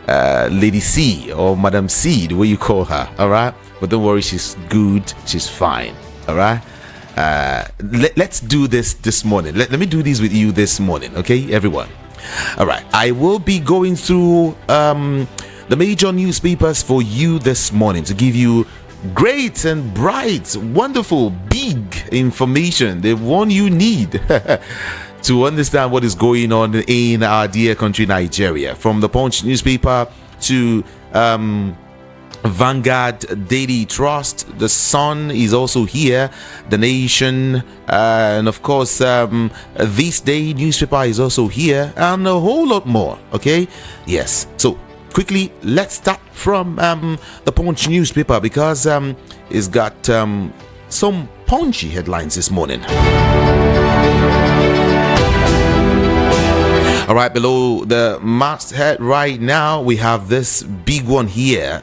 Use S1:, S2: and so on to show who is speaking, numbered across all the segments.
S1: Lady C or Madam C, the way you call her. All right, but don't worry, she's good, she's fine. All right. Let's do this morning. Let me do this with you this morning, okay, everyone. All right, I will be going through the major newspapers for you this morning to give you great and bright, wonderful, big information, the one you need to understand what is going on in our dear country Nigeria. From the Punch newspaper to Vanguard, Daily Trust, The Sun is also here, The Nation, and of course This Day newspaper is also here, and a whole lot more. Okay, yes, so quickly let's start from the Punch newspaper, because it's got some punchy headlines this morning. All right, below the masthead right now, we have this big one here,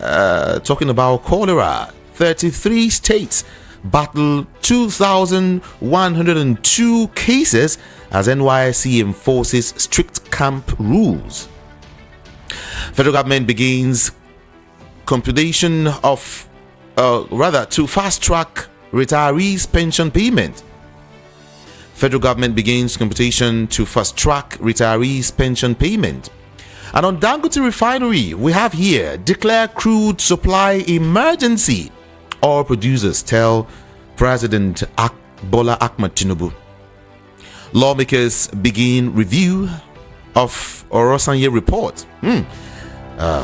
S1: talking about cholera. 33 states battle 2,102 cases as NYSC enforces strict camp rules. Federal government begins computation of, to fast-track retirees' pension payment. Federal government begins computation to fast-track retirees' pension payment. And on Dangote refinery, we have here, declare crude supply emergency. All producers tell President Bola Ahmed Tinubu. Lawmakers begin review of Orosanye report.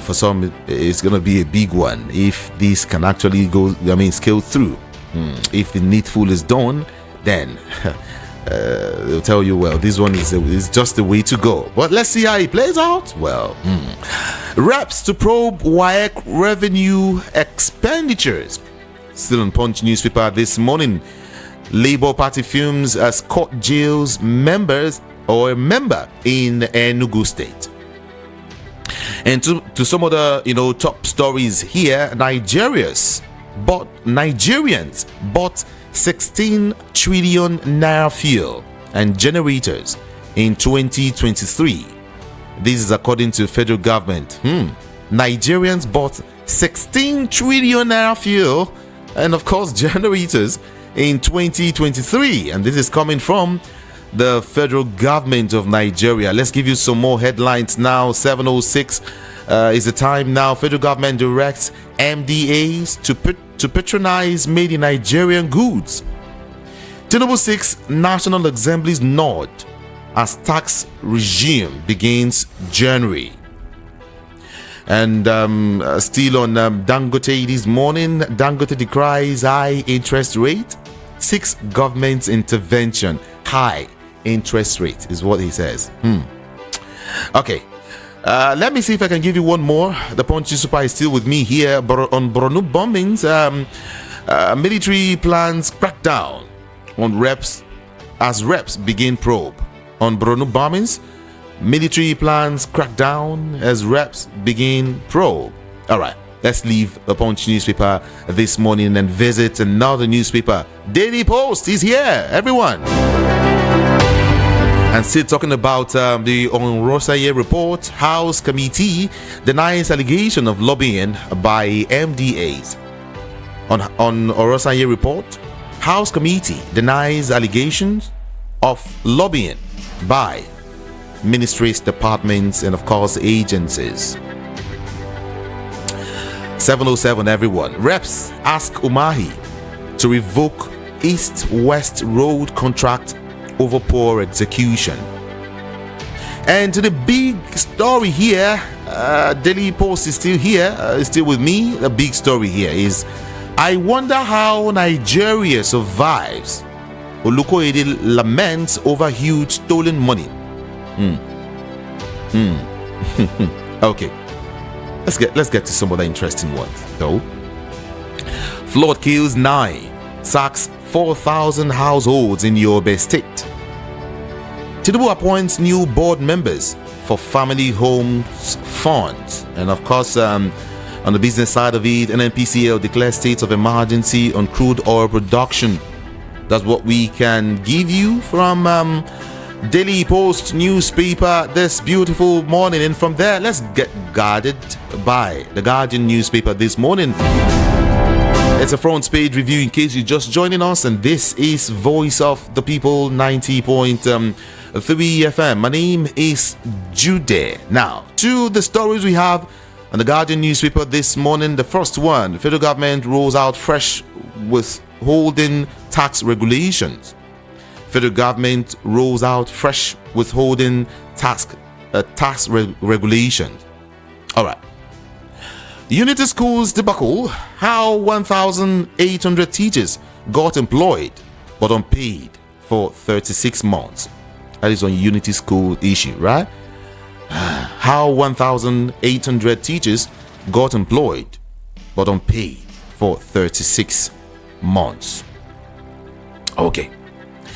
S1: For some, it's going to be a big one if this can actually go, scale through. If the needful is done, then they'll tell you, well, this one is just the way to go. But let's see how it plays out. Well, reps to probe WAEC revenue expenditures. Still on Punch newspaper this morning. Labour Party fumes as court jails members or a member in Enugu State. And to some other, top stories here, Nigerians bought 16 trillion naira fuel and generators in 2023. This is according to federal government. Nigerians bought 16 trillion naira fuel and of course generators in 2023, and this is coming from the federal government of Nigeria. Let's give you some more headlines now. 7:06 is the time now. Federal government directs MDAs to patronize made in Nigerian goods. Tinubu 6 National Assembly's nod as tax regime begins January. And still on Dangote this morning, Dangote decries high interest rate, seeks government's intervention. High interest rate is what he says. Okay. Let me see if I can give you one more. The Punch Super is still with me here on Borno bombings. Military plans crackdown on reps as reps begin probe. On Borno bombings, military plans crackdown as reps begin probe. All right, let's leave the Punch newspaper this morning and visit another newspaper. Daily Post is here, everyone. And still talking about the Onrosaye report, House Committee denies allegation of lobbying by MDAs. On Onrosaye report, House Committee denies allegations of lobbying by ministries, departments, and of course agencies. 7:07, everyone. Reps ask Umahi to revoke East-West Road contract over poor execution. And to the big story here, Daily Post is still here, is still with me. The big story here is, I wonder how Nigeria survives. Olukoyede laments over huge stolen money. Okay, let's get to some other interesting ones though. Flood kills 9, sacks 4,000 households in Yobe State. Tinubu appoints new board members for family homes funds. And of course, on the business side of it, NNPCL declares state of emergency on crude oil production. That's what we can give you from Daily Post newspaper this beautiful morning, and from there let's get guided by the Guardian newspaper this morning. It's a front page review in case you're just joining us, and this is Voice of the People 90.3 FM. My name is Jude. Now, to the stories we have on the Guardian newspaper this morning. The first one, the federal government rolls out fresh withholding tax regulations. Federal government rolls out fresh withholding tax regulations. All right. Unity Schools debacle, how 1,800 teachers got employed but unpaid for 36 months. That is on Unity School issue, right? How 1,800 teachers got employed but unpaid for 36 months. Okay,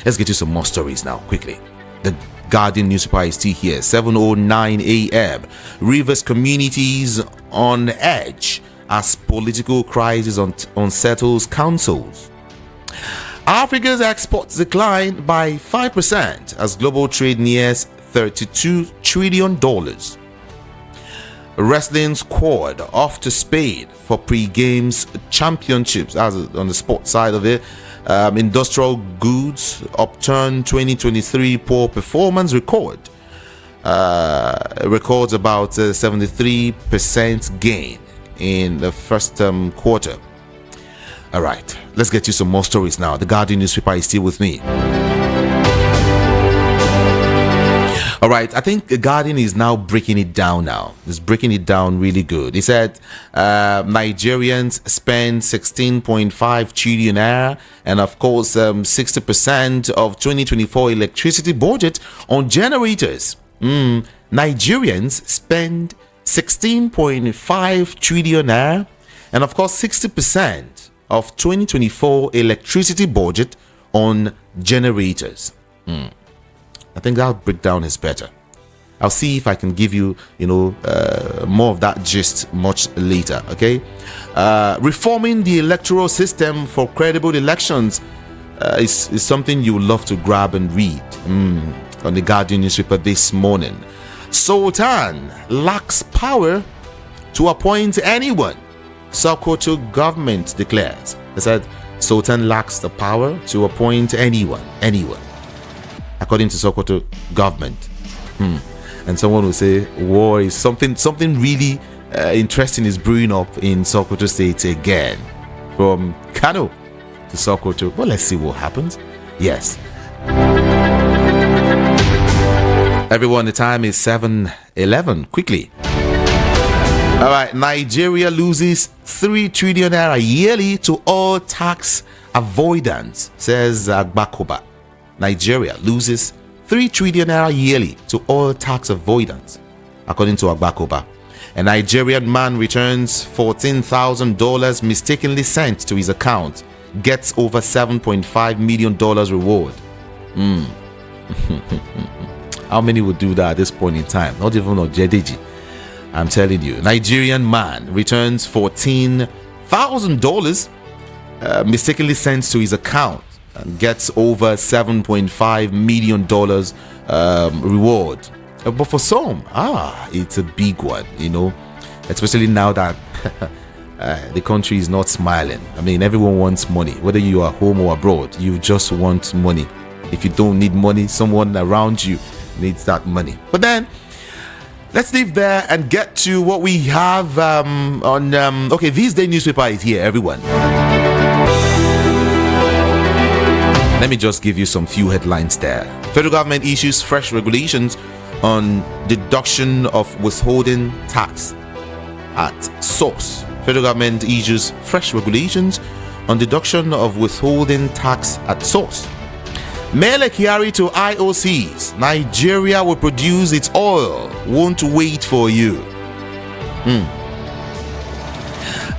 S1: let's get to some more stories now, quickly. The Guardian newspaper is still here. 7:09 a.m. Rivers communities on edge as political crisis unsettles councils. Africa's exports declined by 5% as global trade nears $32 trillion. Wrestling squad off to Spain for pre-games championships. As on the sports side of it. Industrial goods upturn 2023 poor performance record. Records about 73% gain in the first quarter. All right, let's get you some more stories now. The Guardian newspaper is still with me. All right, I think the Guardian is now breaking it down now. It's breaking it down really good. He said Nigerians spend 16.5 trillion naira, and of course 60% of 2024 electricity budget on generators. Nigerians spend 16.5 trillion naira, and of course 60% of 2024 electricity budget on generators. I think that breakdown is better. I'll see if I can give you, more of that gist much later. Okay, reforming the electoral system for credible elections is something you would love to grab and read on the Guardian newspaper this morning. Sultan lacks power to appoint anyone. Sokoto government declares. They said Sultan lacks the power to appoint anyone. According to Sokoto government. And someone will say war is something really interesting is brewing up in Sokoto state again, from Kano to Sokoto. Well, let's see what happens. Yes, everyone, the time is 7:11. Quickly. All right, Nigeria loses 3 trillion naira yearly to all tax avoidance, says Agbakoba. Nigeria loses 3 trillion naira yearly to all tax avoidance, according to Agbakoba. A Nigerian man returns $14,000 mistakenly sent to his account, gets over $7.5 million reward. How many would do that at this point in time? Not even Ojedeji. I'm telling you, Nigerian man returns $14,000 mistakenly sent to his account and gets over $7.5 million reward. But for some, it's a big one, especially now that the country is not smiling. I mean, everyone wants money, whether you are home or abroad. You just want money. If you don't need money, someone around you needs that money. But then, let's leave there and get to what we have on. Okay, this day newspaper is here, everyone. Let me just give you some few headlines there. Federal government issues fresh regulations on deduction of withholding tax at source. Federal government issues fresh regulations on deduction of withholding tax at source. Mele Kyari to IOCs. Nigeria will produce its oil. Won't wait for you.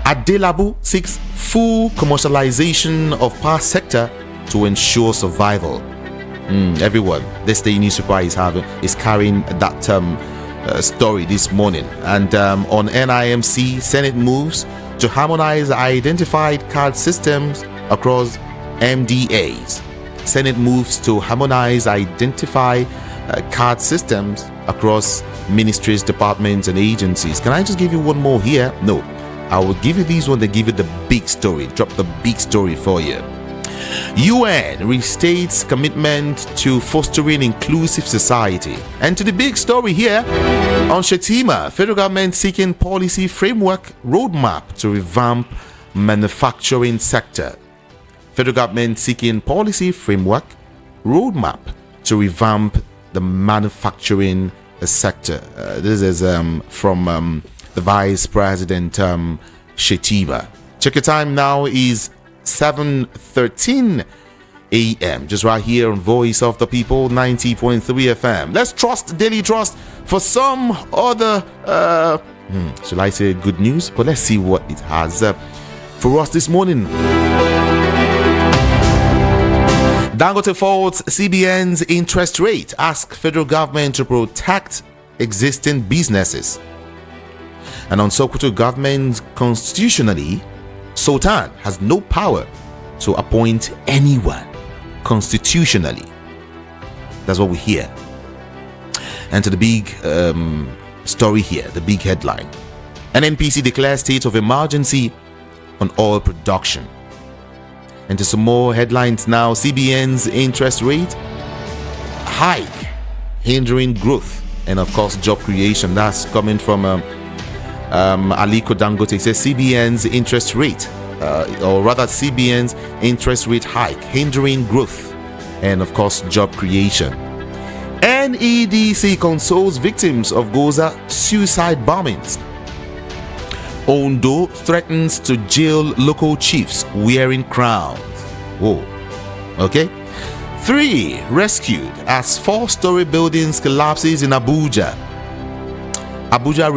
S1: Adelabu seeks full commercialization of power sector to ensure survival. Everyone, this day newspaper is carrying that story this morning. And on NIMC, Senate moves to harmonize identified card systems across MDAs. Senate moves to harmonize identify card systems across ministries, departments, and agencies. Can I just give you one more here? No, I will give you these one. They give you the big story. Drop the big story for you. UN restates commitment to fostering inclusive society. And to the big story here on Shetima, federal government seeking policy framework roadmap to revamp manufacturing sector. Federal government seeking policy framework roadmap to revamp the manufacturing sector. This is from the Vice President Shetima. Check your time now is 7:13 a.m. just right here on Voice of the People 90.3 FM. Let's trust Daily Trust for some other should I say good news, but let's see what it has for us this morning. Dangote faults CBN's interest rate, ask federal government to protect existing businesses. And on Sokoto government, constitutionally, Sultan has no power to appoint anyone constitutionally. That's what we hear. And to the big story here, the big headline. NNPC declares state of emergency on oil production. And to some more headlines now, CBN's interest rate hike hindering growth and of course job creation. That's coming from Aliko Dangote. It says CBN's interest rate, or rather CBN's interest rate hike hindering growth and of course job creation. NEDC consoles victims of Goza suicide bombings. Ondo threatens to jail local chiefs wearing crowns. Whoa. Okay. 3 rescued as 4-story buildings collapses in Abuja. Abuja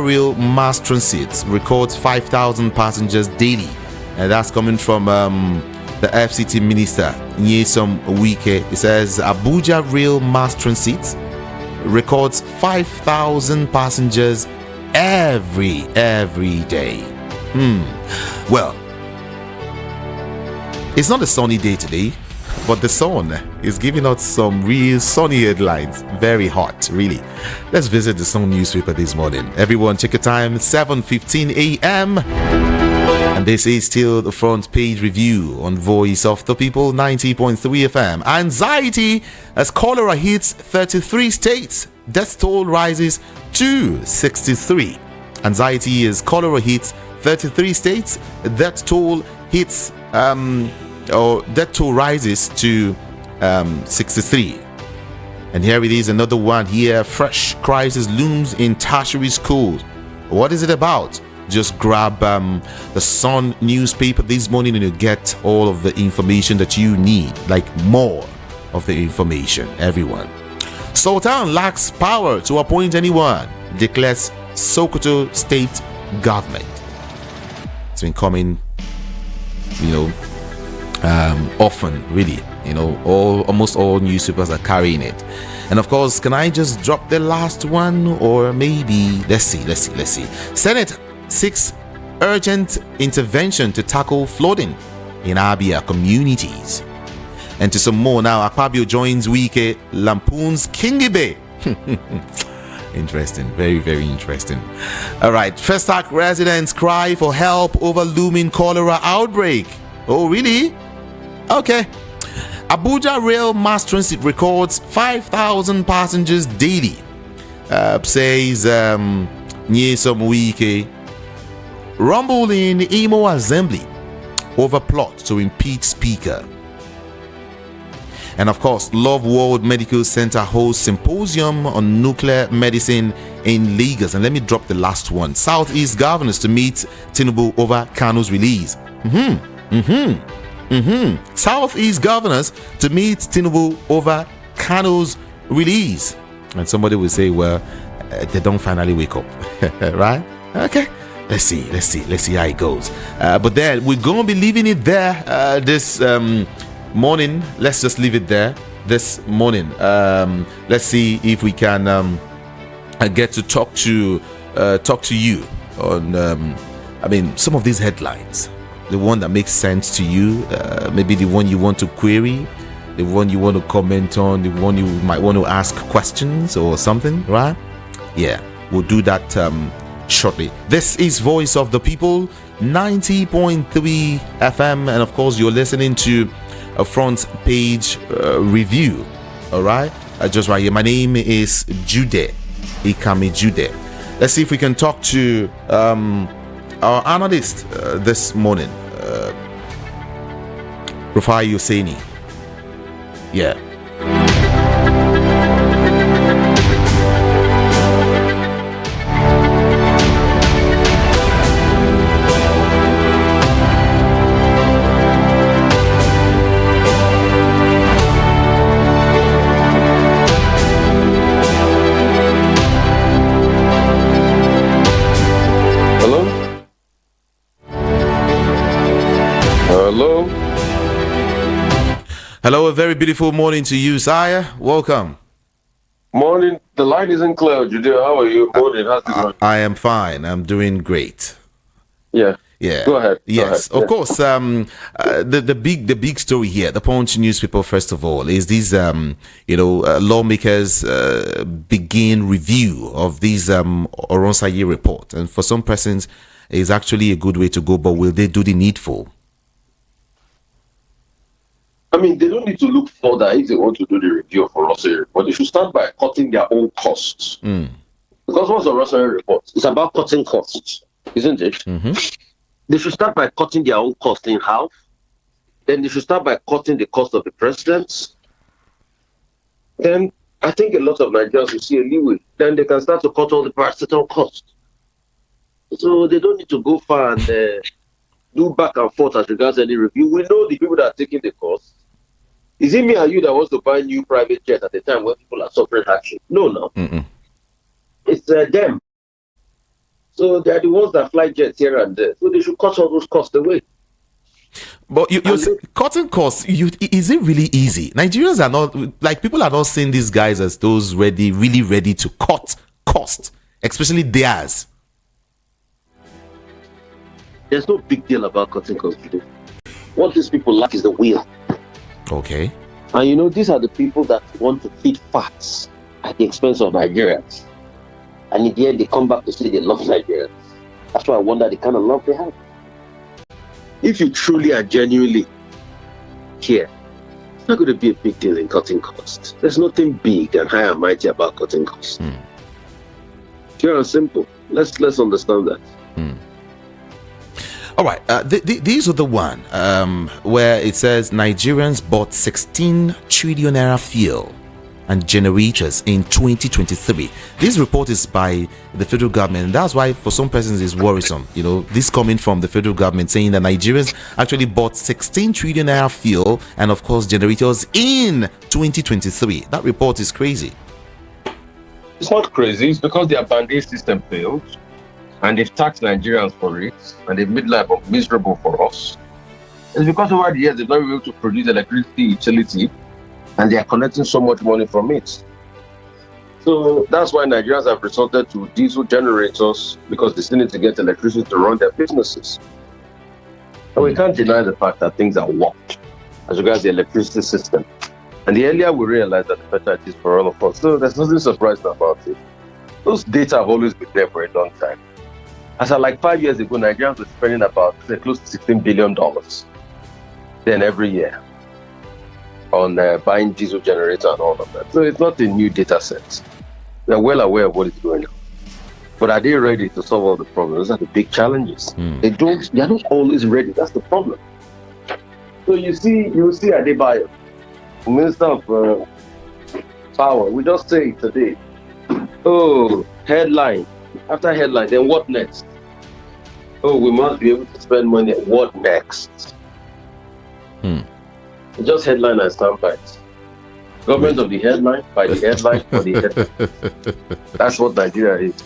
S1: Rail mass transit records 5,000 passengers daily, and that's coming from the FCT minister Nyesom Wike. It says Abuja Rail mass transit records 5,000 passengers every day. Well, it's not a sunny day today, but the sun is giving us some real sunny headlines. Very hot, really. Let's visit the Sun newspaper this morning. Everyone, check your time, 7:15 a.m. And this is still the front page review on Voice of the People 90.3 FM. Anxiety as cholera hits 33 states. Death toll rises to 63. Anxiety as cholera hits 33 states. Death toll hits death toll rises to 63. And here it is, another one here. Fresh crisis looms in tertiary schools. What is it about? Just grab the Sun newspaper this morning and you get all of the information that you need, like more of the information, everyone. Sultan lacks power to appoint anyone, declares Sokoto state government. It's been coming, often, really. Almost all newspapers are carrying it. And of course, can I just drop the last one, or maybe let's see. Senate seeks urgent intervention to tackle flooding in Abia communities. And to some more now, Akpabio joins Wike, lampoons Kingibe. Interesting, very, very interesting. All right, Festac residents cry for help over looming cholera outbreak. Oh, really? Okay. Abuja Rail mass transit records 5,000 passengers daily, says Nyesom Wike. Rumble in Imo Assembly over plot to impeach Speaker. And of course, Love World Medical Center hosts symposium on nuclear medicine in Lagos. And let me drop the last one. Southeast governors to meet Tinubu over Kanu's release. Southeast governors to meet Tinubu over Kanu's release. And somebody will say, well, they don't finally wake up. Right? Okay. Let's see how it goes. But then we're going to be leaving it there this morning. Let's just leave it there this morning. Let's see if we can get to talk to you on some of these headlines. the one that makes sense to you, maybe the one you want to query, the one you want to comment on, the one you might want to ask questions or something, right? Yeah, we'll do that shortly. This is Voice of the People, 90.3 FM, and of course you're listening to a front page review. All right, just right here. My name is Jude Ikami Jude. Let's see if we can talk to our analyst this morning, Rufai Oseni. Yeah. Hello, a very beautiful morning to you, Sire. Welcome.
S2: Morning. The line isn't clear, Judea. How are you? Morning. How's it going?
S1: I am fine. I'm doing great.
S2: Yeah.
S1: Go
S2: ahead.
S1: Yes, of course. The big story here, the Punch newspaper, first of all, is these lawmakers begin review of these Oronsaye report, and for some persons, it's actually a good way to go. But will they do the needful?
S2: I mean, they don't need to look further if they want to do the review of Oronsaye report. They should start by cutting their own costs. Because what's Oronsaye report? It's about cutting costs, isn't it?
S1: Mm-hmm.
S2: They should start by cutting their own cost in half. Then they should start by cutting the cost of the presidents. Then I think a lot of Nigerians will see a leeway. Then they can start to cut all the parastatal costs. So they don't need to go far and do back and forth as regards any review. We know the people that are taking the cost. Is it me or you that wants to buy new private jet at the time when people are suffering hardship? No.
S1: Mm-mm.
S2: It's them. So they are the ones that fly jets here and there. So they should cut all those costs away.
S1: But you're cutting costs. Is it really easy? Nigerians are not, like, people are not seeing these guys as those really ready to cut costs, especially theirs.
S2: There's no big deal about cutting costs today. What these people lack is the will.
S1: Okay.
S2: And these are the people that want to feed fats at the expense of Nigerians. And in the end, they come back to say they love Nigerians. That's why I wonder the kind of love they have. If you truly are genuinely here, it's not going to be a big deal in cutting costs. There's nothing big and high and mighty about cutting costs. Pure and simple. Let's understand that.
S1: All right, these are the one where it says Nigerians bought 16 trillion naira fuel and generators in 2023. This report is by the federal government, and that's why for some persons it's worrisome. This coming from the federal government saying that Nigerians actually bought 16 trillion naira fuel and of course generators in 2023. That report is crazy.
S2: It's not crazy. It's because their band-aid system failed. And they've taxed Nigerians for it, and they've made life miserable for us. It's because over the years they've not been able to produce electricity utility, and they are collecting so much money from it. So that's why Nigerians have resorted to diesel generators, because they still need to get electricity to run their businesses. And we can't deny the fact that things are warped as regards the electricity system. And the earlier we realize that, the better it is for all of us. So there's nothing surprising about it. Those data have always been there for a long time. As of 5 years ago, Nigerians were spending about close to $16 billion then every year on buying diesel generator and all of that. So it's not a new data set. They're well aware of what is going on. But are they ready to solve all the problems? Those are the big challenges. They're not always ready. That's the problem. So you see Adebayo, Minister of Power. We just say it today. Oh, headline. After headline, then what next? Oh, we must be able to spend money. What next? Just headline and soundbites. Government of the headline, by the headline, for the headline. That's what Nigeria is.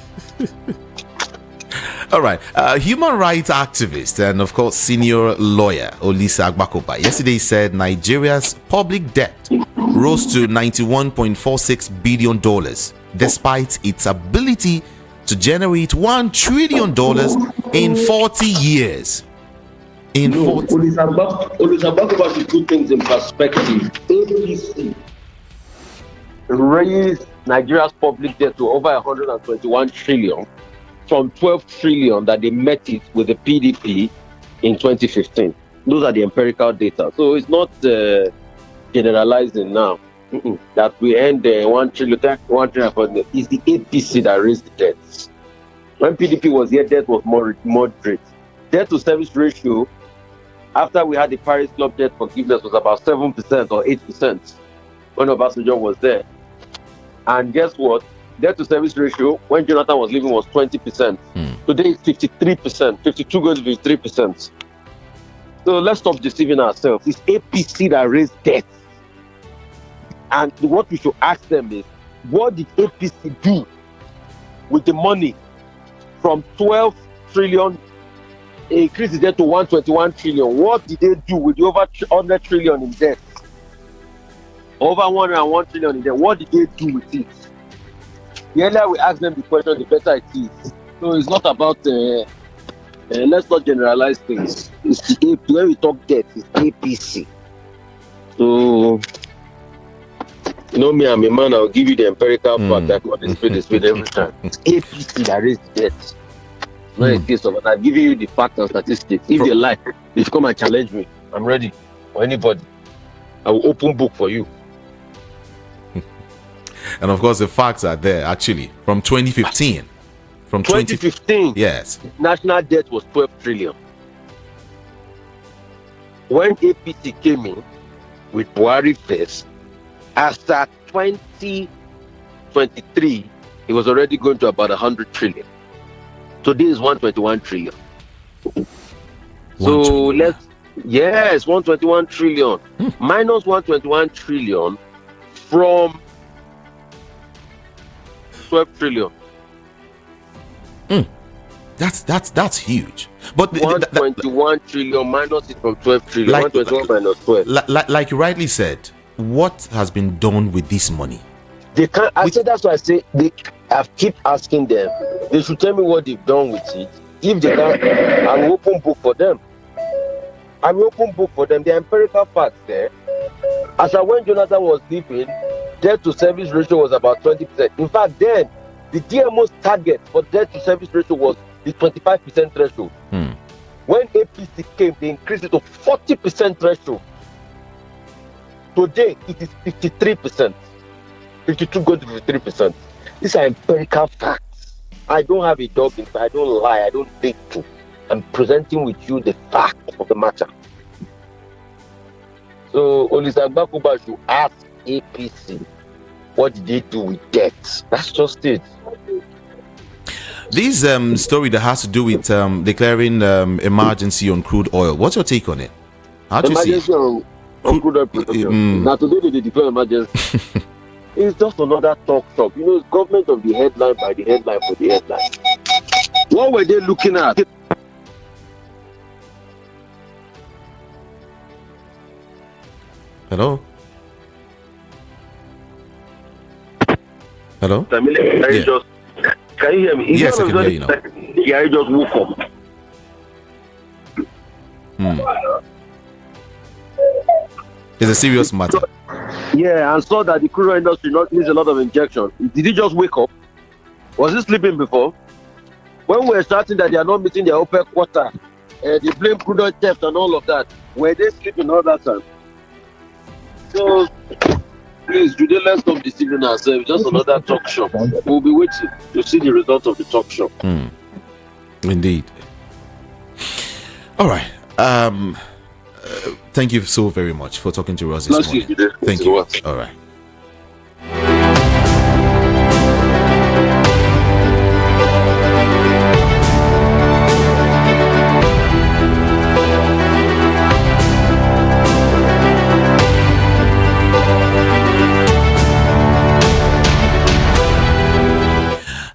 S1: All right. Human rights activist and, of course, senior lawyer Olisa Agbakoba yesterday said Nigeria's public debt rose to $91.46 billion despite its ability to generate $1 trillion in 40 years. In
S2: no, Agbakoba should put things in perspective. APC raised Nigeria's public debt to over 121 trillion from 12 trillion that they met it with the PDP in 2015. Those are the empirical data. So it's not generalizing now. That we end 1 trillion, is the APC that raised the debts. When PDP was here, debt was more moderate. Debt to service ratio, after we had the Paris Club debt forgiveness, was about 7% or 8% when Obasanjo was there. And guess what? Debt to service ratio, when Jonathan was leaving, was 20%. Today it's 53%, 52 going to 53%. So let's stop deceiving ourselves. It's APC that raised debt. And what we should ask them is, what did APC do with the money from 12 trillion, increase the debt to 121 trillion? What did they do with the over 100 trillion in debt? Over 101 trillion in debt. What did they do with it? The earlier we ask them the question, the better it is. So it's not about, let's not generalize things. It's the AP, when we talk debt, it's APC. So, you know me, I'm a man, I'll give you the empirical fact that what is paid every time. It's APC that raised the debt. Not a case of it. I've given you the facts and statistics. If you like, if you come and challenge me, I'm ready for anybody. I will open book for you.
S1: And of course, the facts are there actually from 2015. From
S2: 2015,
S1: yes,
S2: national debt was 12 trillion. When APC came in with Buhari first, as at 2023, it was already going to about 100 trillion. Today is 121 trillion. So let's, yes, 121 trillion minus 121 trillion from 12 trillion.
S1: That's huge. But
S2: 121 trillion minus it from 12 trillion. 121 minus 12.
S1: Like you rightly said, what has been done with this money?
S2: They can't. I said that's why I say I keep asking them. They should tell me what they've done with it. If they can't, I'm open book for them. I'm open book for them. The empirical facts there. As I when Jonathan was leaving, debt to service ratio was about 20%. In fact, then the DMO's target for debt to service ratio was the 25% threshold. When APC came, they increased it to 40% threshold. Today, it is 53%. 52 going to 53%. These are empirical facts. I don't have a dog in it. I don't lie. I don't think to. I'm presenting with you the fact of the matter. So, Olisa Agbakoba should ask APC, what did they do with debt? That's just it.
S1: This story that has to do with declaring emergency on crude oil. What's your take on it? How do you see it?
S2: On crude oil production. Now today they declare emergency. It's just another talk shop. You know, it's government of the headline by the headline for the headline. What were they looking at?
S1: Hello? Hello?
S2: Can you hear me?
S1: Yes, I can hear you now.
S2: Yeah, I just woke up.
S1: It's a serious matter.
S2: Yeah, and saw that the crude oil industry needs a lot of injection. Did he just wake up? Was he sleeping before? When we were starting that they are not meeting their OPEC quota, they blame crude oil theft and all of that. Were they sleeping all that time? So, please, today let's stop deceiving ourselves. Just another talk show. We'll be waiting to see the result of the talk show.
S1: Indeed. All right. Thank you so very much for talking to us this morning. Thank you. All right.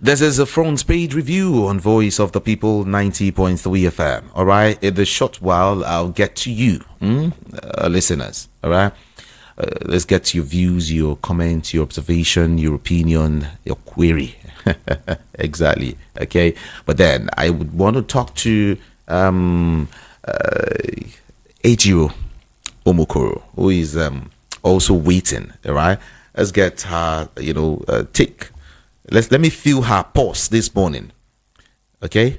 S1: This is a front page review on Voice of the People 90.3 FM. All right. In the short while, I'll get to you, listeners. All right. Let's get to your views, your comments, your observation, your opinion, your query. Exactly. Okay. But then I would want to talk to Ejiro Omokoro, who is also waiting. All right, let's get her, take. Let me feel her pulse this morning. Okay.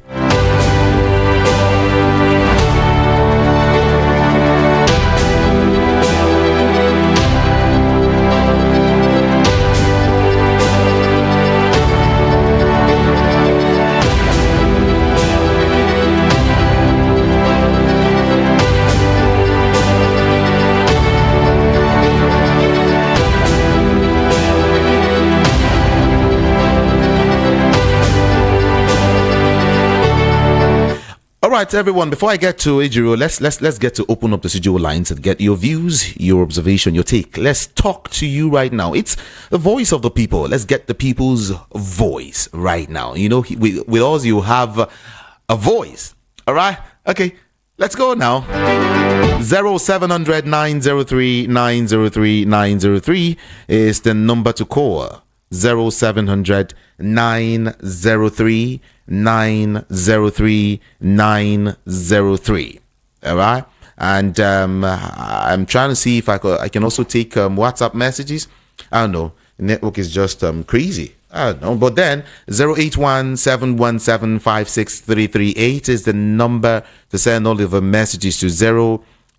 S1: All right, everyone. Before I get to Ejiro, let's get to open up the studio lines and get your views, your observation, your take. Let's talk to you right now. It's the voice of the people. Let's get the people's voice right now. With us, you have a voice. All right. Okay. Let's go now. 0700 903 903 903 is the number to call. 0700 903 903 903. All right. And I'm trying to see if I can also take WhatsApp messages. I don't know. The network is just crazy. I don't know. But then 081-717-56338 is the number to send all of the messages to.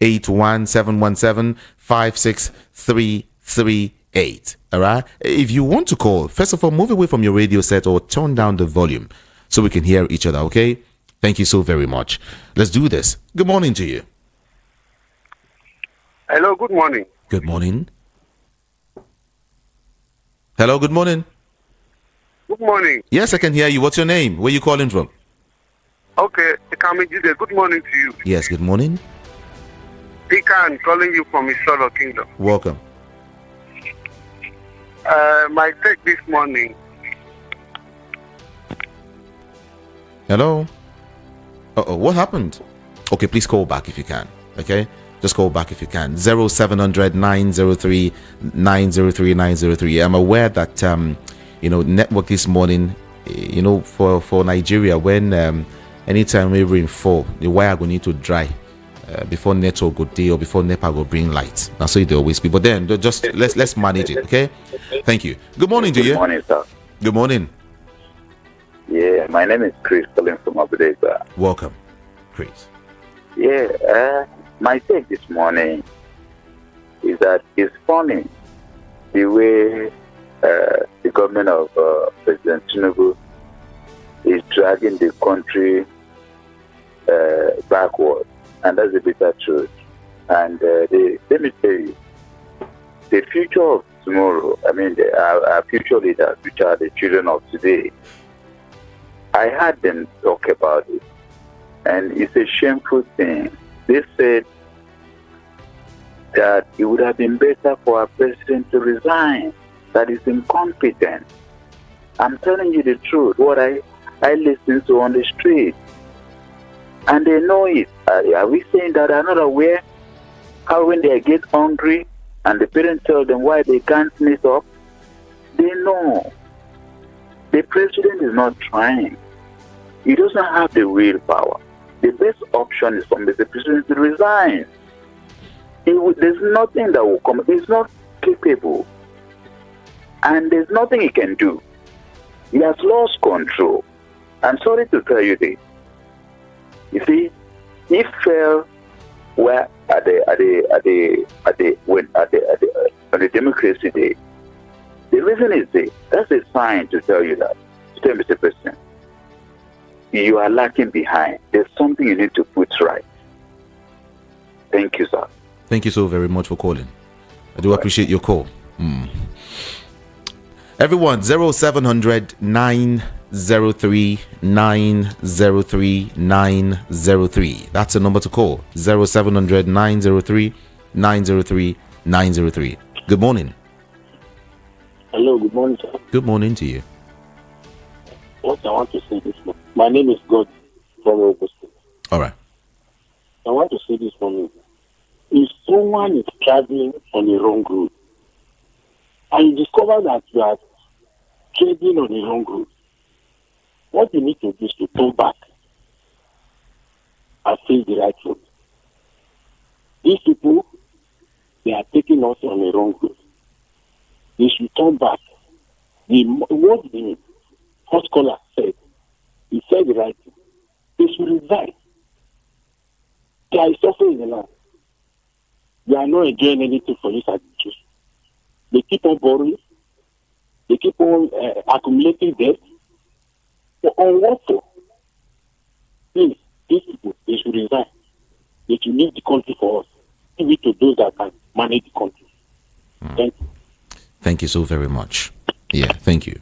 S1: 081-717-56338. All right. If you want to call, first of all, move away from your radio set or turn down the volume so we can hear each other. Okay. Thank you so very much. Let's do this. Good morning to you.
S3: Hello. Good morning.
S1: Good morning. Hello. Good morning.
S3: Good morning.
S1: Yes, I can hear you. What's your name? Where are you calling from?
S3: Okay. Good morning to you.
S1: Yes. Good morning.
S3: Deacon calling you from Isolo Kingdom.
S1: Welcome.
S3: My take this morning.
S1: Hello. What happened? Okay, please call back if you can. Okay, just call back if you can. 0700 903 903 903. I'm aware that network this morning, for Nigeria, when anytime we rain fall, the wire will need to dry before network go day or before NEPA go bring light. That's so it always be. But then just let's manage it. Okay. Thank you. Good morning to you.
S4: Good morning, sir.
S1: Good morning.
S4: Yeah, my name is Chris calling from Abuja, sir.
S1: Welcome, Chris.
S4: Yeah, my take this morning is that it's funny the way the government of President Tinubu is dragging the country backward, and that's a bitter truth. And let me tell you, the future of tomorrow, our future leaders, which are the children of today, I heard them talk about it, and it's a shameful thing. They said that it would have been better for our president to resign, that is incompetent. I'm telling you the truth, what I listen to on the street, and they know it. Are we saying that they're not aware how when they get hungry and the parents tell them why they can't meet up, they know. The president is not trying. He doesn't have the willpower. The best option is for Mr. President to resign. There's nothing that will come. He's not capable. And there's nothing he can do. He has lost control. I'm sorry to tell you this. You see, he fell where on the democracy day. The reason is that's a sign to tell you that, tell Mr. President, you are lacking behind. There's something you need to put right. Thank you, sir.
S1: Thank you so very much for calling. I do appreciate your call. Everyone, 0700 903 903 903. That's the number to call. 0700 903 903 903. Good morning.
S5: Hello, good morning, sir.
S1: Good morning to you.
S5: What I want to say this morning, my name is God from Ogun State.
S1: All right.
S5: I want to say this morning. If someone is traveling on the wrong road, and you discover that you are trading on the wrong road, what you need to do is to turn back and face the right road. these people, they are taking us on the wrong road. They should turn back. What the first caller said, he said the right thing. They should resign. There is suffering in the land. They are not enjoying anything for this administration. They keep on borrowing. They keep on accumulating debt. So on what for? Please, these people, they should resign. They should leave the country for us. Give it to those that can manage the country. Thank you.
S1: Thank you so very much. Yeah, thank you.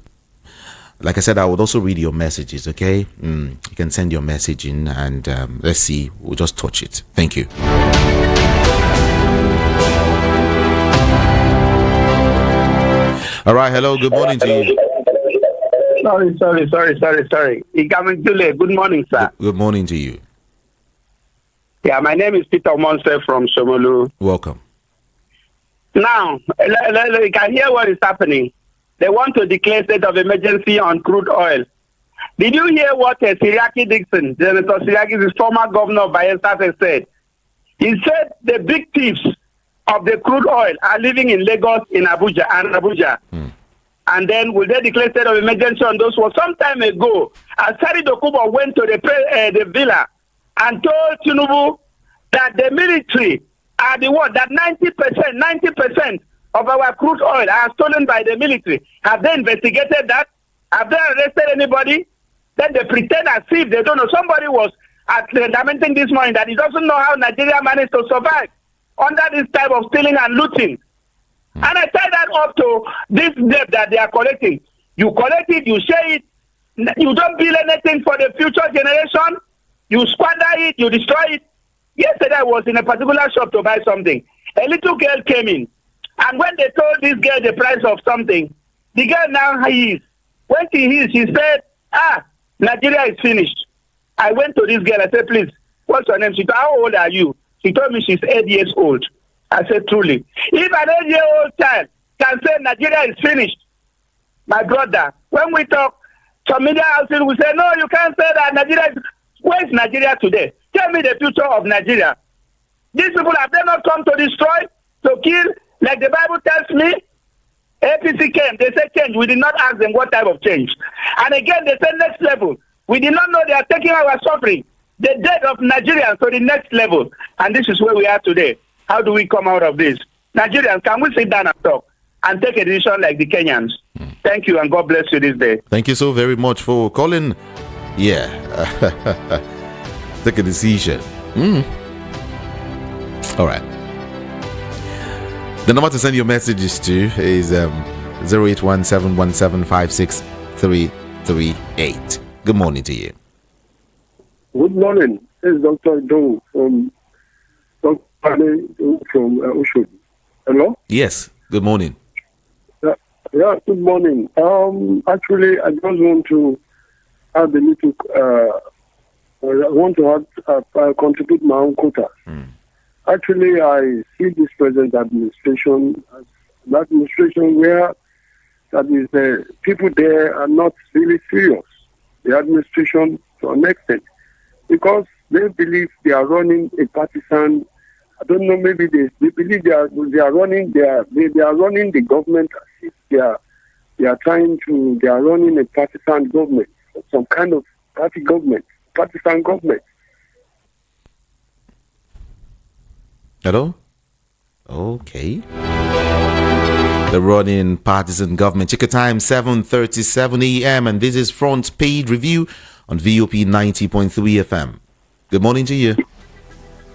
S1: Like I said, I would also read your messages, okay? You can send your message in and let's see. We'll just touch it. Thank you. All right, hello, good morning to you.
S3: Sorry. Good morning, sir.
S1: Good morning to you.
S3: Yeah, my name is Peter Monse from Somolu.
S1: Welcome.
S3: Now, you can hear what is happening. They want to declare state of emergency on crude oil. Did you hear what Siriaki Dixon, Senator Siriaki, the former governor of Bayelsa, said? He said the big thieves of the crude oil are living in Lagos, in Abuja. And then will they declare state of emergency on those ones? Some time ago, Asari Dokubo went to the villa and told Tinubu that the military are the one, that 90% of our crude oil are stolen by the military. Have they investigated that? Have they arrested anybody? Then they pretend as if they don't know. Somebody was lamenting this morning that he doesn't know how Nigeria managed to survive under this type of stealing and looting. And I tie that up to this debt that they are collecting. You collect it, you share it, you don't build anything for the future generation, you squander it, you destroy it. Yesterday I was in a particular shop to buy something. A little girl came in, and when they told this girl the price of something, the girl now hissed. When she hissed, she said, Nigeria is finished. I went to this girl, I said, please, what's your name? She said, how old are you? She told me she's 8 years old. I said, truly. If an 8-year-old child can say Nigeria is finished, my brother, when we talk, some media houses will say, no, you can't say that Nigeria is... Where is Nigeria today? Tell me the future of Nigeria. These people, have they not come to destroy, to kill, like the Bible tells me? APC came, they said change. We did not ask them what type of change. And again, they said next level. We did not know they are taking our suffering, the death of Nigerians, to the next level. And this is where we are today. How do we come out of this? Nigerians, can we sit down and talk and take a decision like the Kenyans? Thank you, and God bless you this day.
S1: Thank you so very much for calling. Yeah. Take a decision. All right. The number to send your messages to is 0817175638. Good morning to you.
S6: Good morning. This is Dr. Dong from Oshodi. Hello?
S1: Yes. Good morning.
S6: Yeah, good morning. Actually, I just want to add a little, I want to contribute my own quota. Actually, I see this present administration as an administration where that is people there are not really serious. The administration to an extent, because they believe they are running a partisan. I don't know. Maybe they believe they are running they are running the government as if they are running a partisan government, some kind of partisan government.
S1: Hello? Okay. The running partisan government. Check your time, 7:37 a.m. and this is Front Page Review on VOP 90.3 FM. Good morning to you.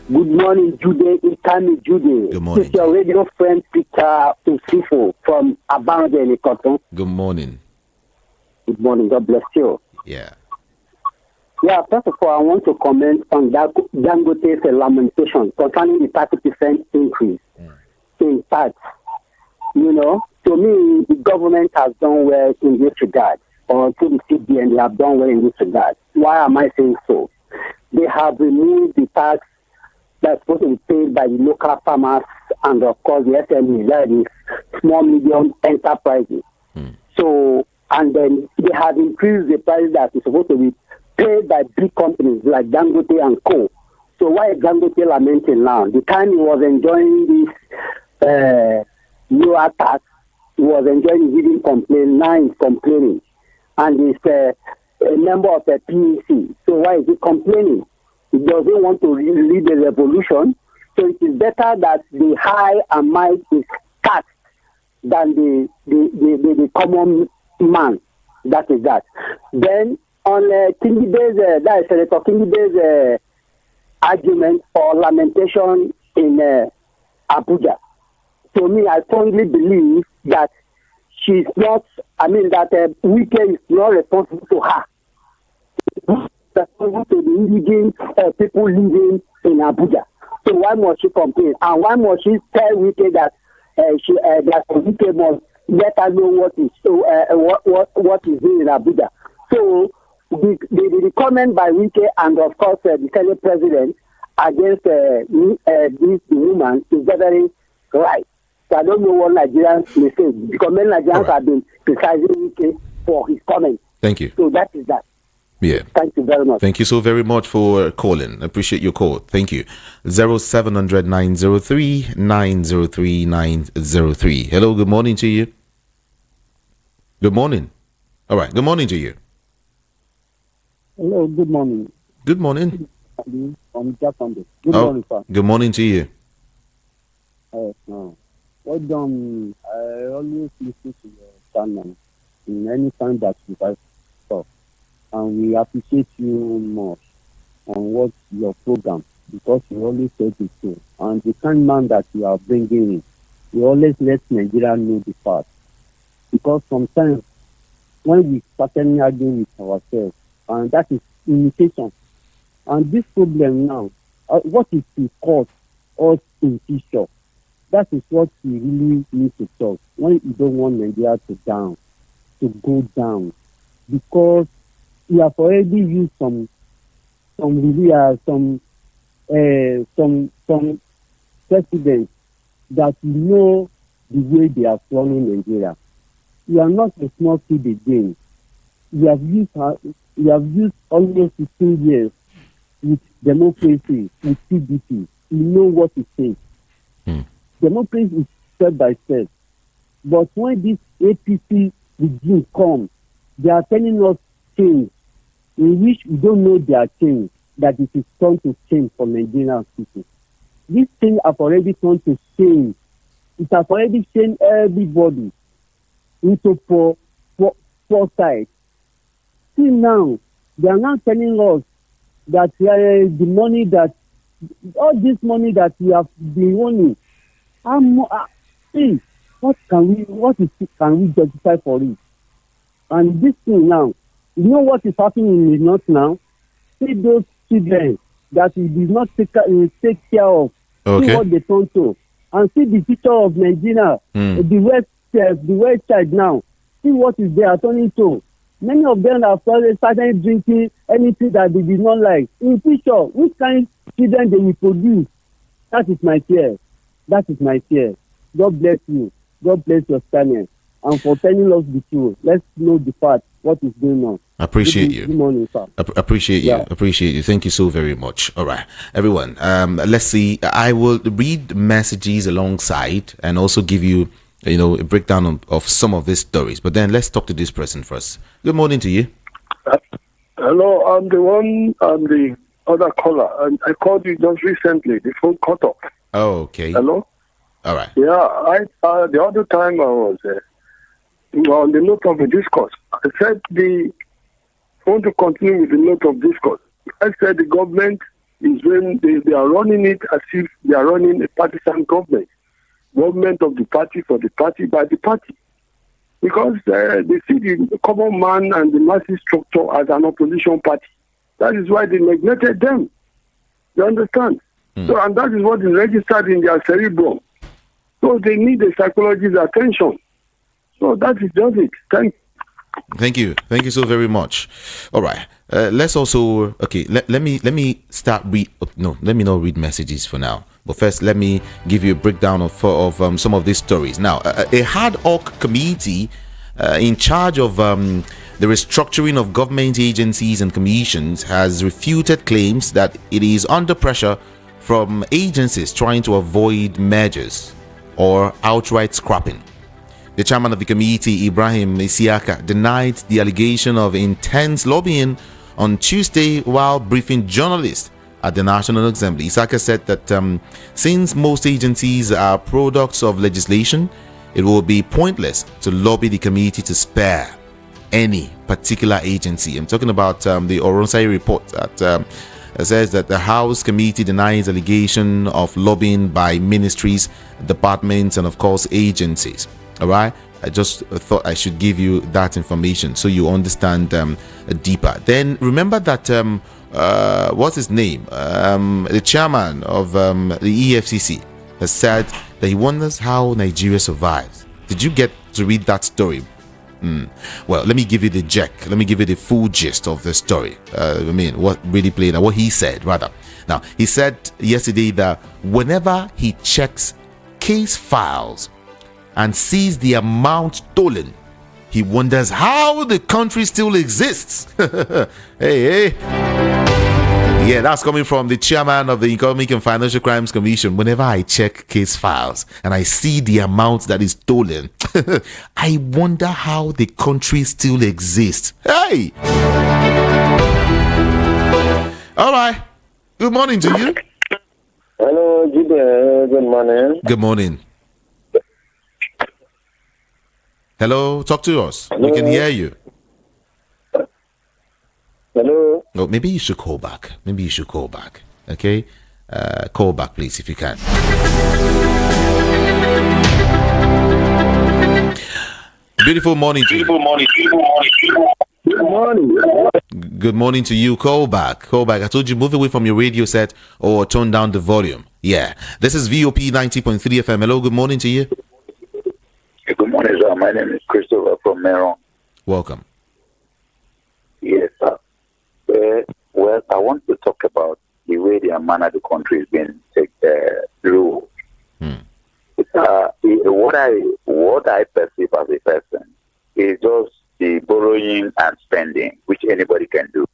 S7: Good morning, Jude. Itami Jude.
S1: Good morning.
S7: It's your radio friend, Peter Usifo from Abande, Nikoto.
S1: Good morning.
S7: Good morning. God bless you.
S1: Yeah.
S7: Yeah, first of all, I want to comment on Dangote's lamentation concerning the 30% increase in tax. You know, to me, the government has done well in this regard, or to the CBN, they have done well in this regard. Why am I saying so? They have removed the tax that's supposed to be paid by the local farmers and, of course, the SMEs, that is small, medium enterprises. So, and then they have increased the price that is supposed to be paid by big companies like Dangote and Co. So why is Dangote lamenting now? The time he was enjoying this new attack, he was enjoying giving complaint. Now he's complaining, and he's a member of the PEC. So why is he complaining? He doesn't want to lead a revolution. So it is better that the high and might is taxed than the common man. That is that. Then on Kingibe's, that is Senator Kingibe's argument or lamentation in Abuja. To me, I strongly believe that she's not, that Wike is not responsible to her. Responsible to the indigent people living in Abuja. So why must she complain? And why must she tell Wike that that Wike must let her know what is doing in Abuja? So the comment by Wike and of course the Senate President against this woman is very right. So I don't know what Nigerians may say because many Nigerians have been criticizing Wike for his comments.
S1: Thank you.
S7: So that is that.
S1: Yeah.
S7: Thank you very much.
S1: Thank you so very much for calling. Appreciate your call. Thank you. 0700 903 903 903. Hello, good morning to you. Good morning. All right, good morning to you.
S8: Hello, good morning.
S1: Good morning.
S8: Good morning, sir.
S1: Good morning to you.
S8: No. Well done. I always listen to your channel in any time that you guys talk. And we appreciate you much on what your program, because you always say the truth. And the kind man that you are bringing in, you always let Nigeria know the fact. Because sometimes when we started arguing with ourselves, and that is imitation. And this problem now, what is to cause us in future? That is what we really need to talk. When you don't want Nigeria to go down, because we have already used some presidents that know the way they are running Nigeria. We are not a small kid again. We have used almost 15 years with democracy, with PDP. We know what it takes. Democracy is step by step. But when this APC regime comes, they are telling us change, in which we don't know their change, that it is time to change for Nigerian people. This thing has already come to change. It has already changed everybody into poor side. See now, they are now telling us that the money that, all this money that we have been owning, see, what can we justify for it? And this thing now, you know what is happening in the north now? See those children that we did not take care of.
S1: Okay.
S8: See what they turn to. And see the future of Nigeria, the West side now. See what is there turning to. Many of them have started drinking anything that they did not like. In future, which kind of children they will produce? That is my fear. That is my fear. God bless you. God bless your channel. And for telling us the truth. Let's know the fact, what is going on.
S1: Appreciate you.
S8: Good morning, sir.
S1: Appreciate you. Appreciate you. Thank you so very much. All right, everyone. Let's see. I will read messages alongside and also give you, a breakdown of some of these stories. But then let's talk to this person first. Good morning to you.
S6: Hello, I'm the other caller, and I called you just recently. The phone cut off.
S1: Oh, okay.
S6: Hello.
S1: All right.
S6: Yeah, the other time I was on the note of the discourse. I said I want to continue with the note of discourse. I said the government is when they are running it as if they are running a partisan government of the party, for the party, by the party. Because they see the common man and the massive structure as an opposition party. That is why they neglected them. You understand? So, and that is what is registered in their cerebrum. So they need the psychologist's attention. So that is just it.
S1: Thank you. Thank you so very much. All right. Let's also let me start let me not read messages for now. But first, let me give you a breakdown of some of these stories. Now, a ad hoc committee in charge of The restructuring of government agencies and commissions has refuted claims that it is under pressure from agencies trying to avoid mergers or outright scrapping. The chairman of the committee, Ibrahim Isiaka, denied the allegation of intense lobbying on Tuesday while briefing journalists at the National Assembly. Isiaka said that since most agencies are products of legislation, it will be pointless to lobby the committee to spare any particular agency. I'm talking about the Oronsai report that says that the House committee denies allegation of lobbying by ministries, departments, and of course agencies. All right, I just thought I should give you that information so you understand deeper. Then remember that what's his name, the chairman of the EFCC has said that he wonders how Nigeria survives. Did you get to read that story? Well, let me give you the let me give you the full gist of the story. What really played and what he said rather. Now, he said yesterday that whenever he checks case files and sees the amount stolen, he wonders how the country still exists. hey. Yeah, that's coming from the chairman of the Economic and Financial Crimes Commission. Whenever I check case files and I see the amount that is stolen, I wonder how the country still exists. Hey! All right. Good morning to you.
S9: Hello, good morning.
S1: Good morning. Hello, talk to us.
S9: Hello.
S1: We can hear you.
S9: Hello.
S1: Oh, maybe you should call back. Okay? Call back, please, if you can. Beautiful morning to you. Good morning to you. Call back. I told you, move away from your radio set or turn down the volume. Yeah. This is VOP 90.3 FM. Hello, good morning to you.
S4: Good morning, sir. My name is Christopher from Meron.
S1: Welcome.
S4: Yes, sir. Well, I want to talk about the way the manner the country is being through. What I perceive as a person is just the borrowing and spending, which anybody can do.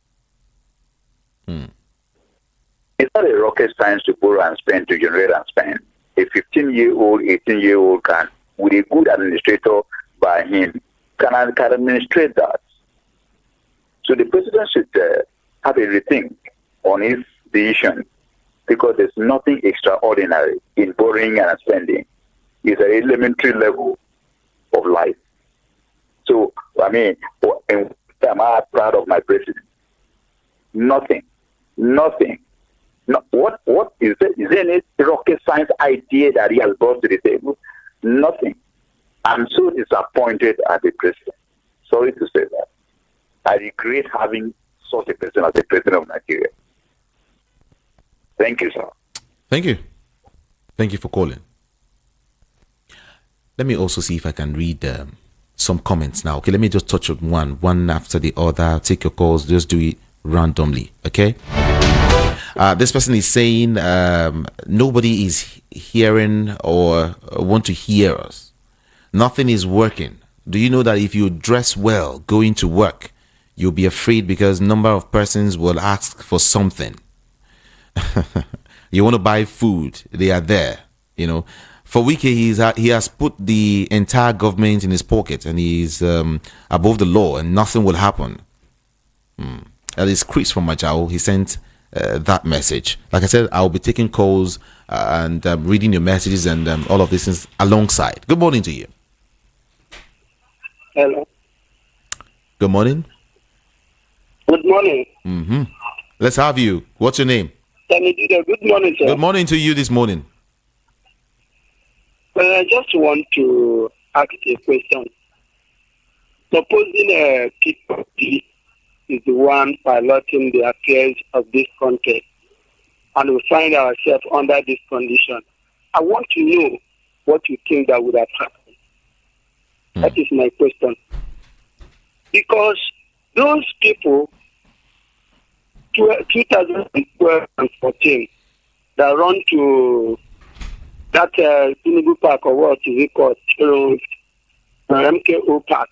S4: It's not a rocket science to borrow and spend, to generate and spend. A 15-year-old, 18-year-old can, with a good administrator by him, can administrate that. So the president should have a rethink on his decision, because there's nothing extraordinary in borrowing and spending. It's an elementary level of life. So, am I proud of my president? Nothing. No, what is there? Is there any rocket science idea that he has brought to the table? Nothing. I'm so disappointed at the president. Sorry to say that. I regret having such a person as the president of Nigeria. Thank you, sir.
S1: Thank you. Thank you for calling. Let me also see if I can read some comments now. Okay, let me just touch on one after the other. I'll take your calls. Just do it randomly. Okay. This person is saying nobody is hearing or want to hear us. Nothing is working. Do you know that if you dress well going to work, you'll be afraid because number of persons will ask for something? You want to buy food, they are there. For Wike, he has put the entire government in his pocket and he's above the law and nothing will happen. That is Chris from Majao. He sent that message. Like I said, I'll be taking calls and reading your messages and all of these things alongside. Good morning to you.
S3: Hello.
S1: Good morning.
S3: Good morning.
S1: Let's have you. What's your name?
S3: Good morning, sir.
S1: Good morning to you this morning.
S3: Well, I just want to ask a question. Supposing people is the one piloting the affairs of this country, and we find ourselves under this condition, I want to know what you think that would have happened. That is my question. Because those people, 2012 and 14, that run to that Tinubu Park, or what is it called, MKO Park,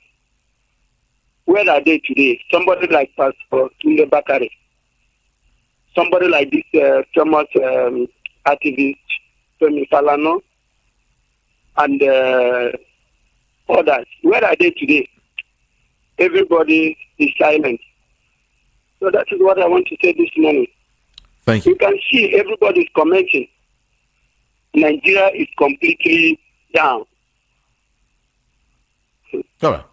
S3: Where are they today? Somebody like Pastor Tunde Bakare, somebody like this famous activist Femi Falana, and others. Where are they today? Everybody is silent. So that is what I want to say this morning.
S1: Thank you.
S3: You can see everybody is commenting. Nigeria is completely down.
S1: All right.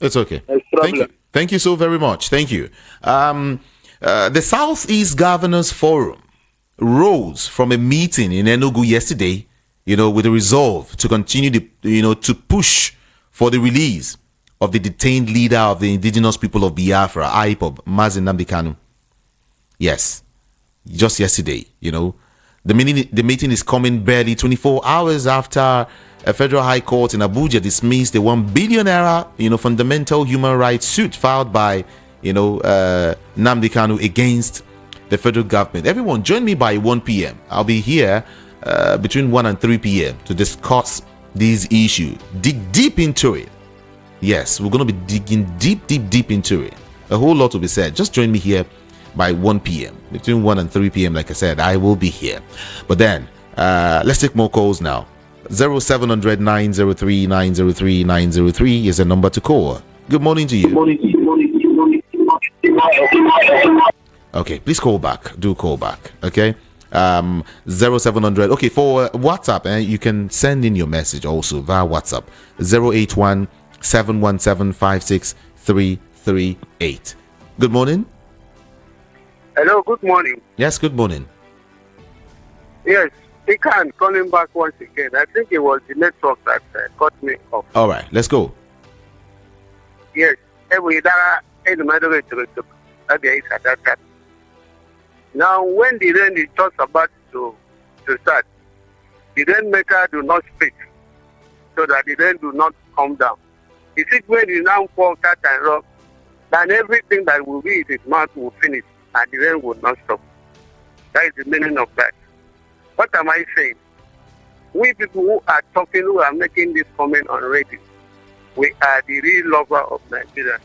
S1: It's okay. Thank you. Thank you so very much. Thank you. The Southeast Governors Forum rose from a meeting in Enugu yesterday, with a resolve to continue to push for the release of the detained leader of the indigenous people of Biafra, IPOB, Mazi Nnamdi Kanu. Yes, just yesterday, the meeting is coming barely 24 hours after a federal high court in Abuja dismissed the $1 billion fundamental human rights suit filed by, Nnamdi Kanu against the federal government. Everyone, join me by 1 p.m. I'll be here between 1 and 3 p.m. to discuss these issues. Dig deep into it. Yes, we're going to be digging deep into it. A whole lot will be said. Just join me here by 1 p.m. Between 1 and 3 p.m. Like I said, I will be here. But then, let's take more calls now. 0700 903 903 903 is the number to call. Good morning to you. Okay, please call back. Do call back. Okay. 0700. Okay, for WhatsApp, you can send in your message also via WhatsApp. 081 717 56338. Good morning.
S3: Hello, good morning.
S1: Yes, good morning.
S3: Yes, Ikan calling back once again. I think it was the network that cut me off.
S1: All right, let's go.
S3: Yes, now when the rain is just about to start, the rainmaker do not speak so that the rain do not come down. You see, when you now fall cat and rock, then everything that will be in his mouth will finish and the rain will not stop. That is the meaning of that. What am I saying? We people who are talking, who are making this comment on radio, we are the real lover of Nigeria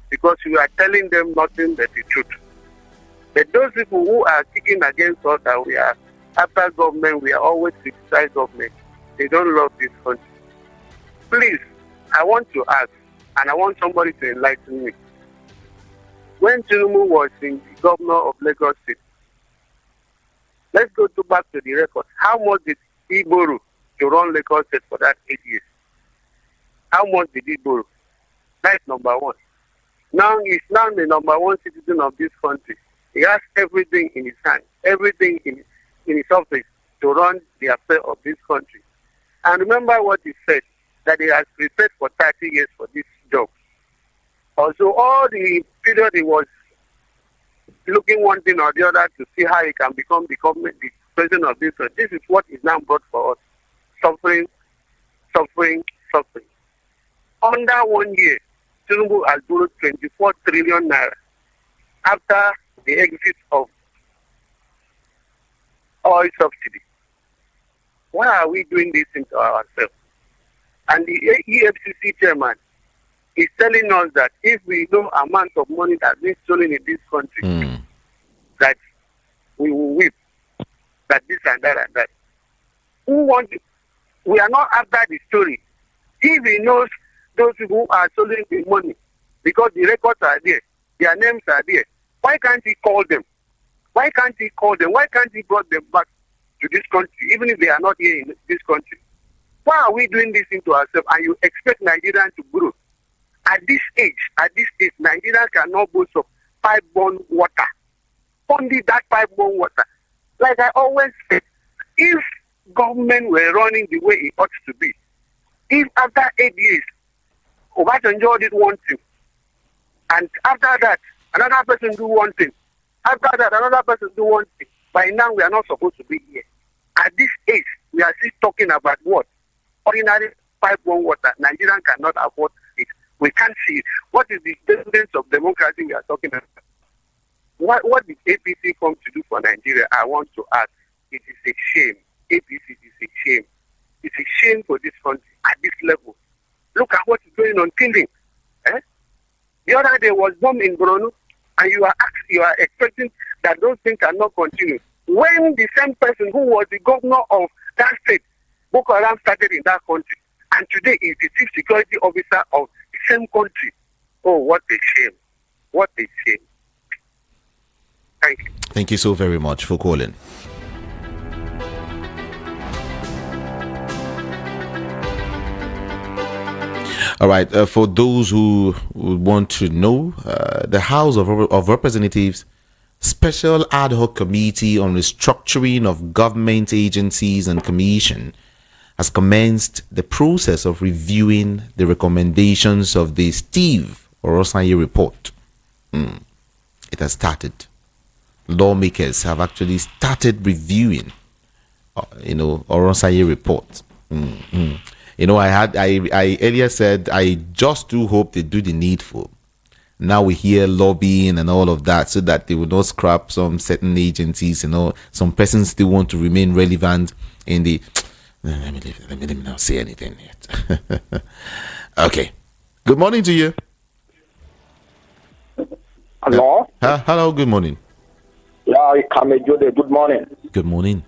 S3: because we are telling them nothing but the truth. But those people who are kicking against us that we are after government, we are always criticize government. They don't love this country. Please, I want to ask, and I want somebody to enlighten me. When Tinubu was in the governor of Lagos State, let's go back to the record. How much did he borrow to run Lagos State for that 8 years? How much did he borrow? That's number one. Now he's now the number one citizen of this country. He has everything in his hand, everything in his office to run the affairs of this country. And remember what he said, that he has prepared for 30 years for this job. Also, all the period he was looking one thing or the other to see how he can become the president of this country. This is what is now brought for us. Suffering. Under 1 year, Tinubu has borrowed 24 trillion naira after the exit of oil subsidy. Why are we doing this into ourselves? And the EFCC chairman is telling us that if we know amount of money that has been stolen in this country, that we will weep, that this and that and that. We are not after the story. If he knows those people who are stealing the money, because the records are there, their names are there, why can't he call them? Why can't he bring them back to this country, even if they are not here in this country? Why are we doing this into ourselves and you expect Nigerians to grow? At this age, Nigeria cannot boast of pipe-borne water. Only that pipe-borne water. Like I always say, if government were running the way it ought to be, if after 8 years, Obasanjo did one thing, and after that, another person do one thing, after that, another person do one thing, by now we are not supposed to be here. At this age, we are still talking about what? Ordinary pipe-borne water. Nigerians cannot afford it. We can't see it. What is the evidence of democracy we are talking about? What did APC come to do for Nigeria? I want to ask. It is a shame. APC is a shame. It's a shame for this country at this level. Look at what is going on, killing. The other day was bomb in Borno, and you are expecting that those things cannot continue. When the same person who was the governor of that state, Boko Haram, started in that country, and today is the chief security officer of the same country. Oh, what a shame. What a shame. Thank you.
S1: Thank you so very much for calling. All right, for those who want to know, the House of Representatives Special Ad Hoc Committee on Restructuring of Government Agencies and Commission has commenced the process of reviewing the recommendations of the Steve Orosanye report. It has started. Lawmakers have actually started reviewing, Orosanye report. I earlier said I just do hope they do the needful. Now we hear lobbying and all of that so that they will not scrap some certain agencies. Some persons still want to remain relevant in the. Let me not say anything yet. Okay. Good morning to you.
S9: Hello?
S1: Hello, good morning.
S9: Yeah, good morning.
S1: Good morning.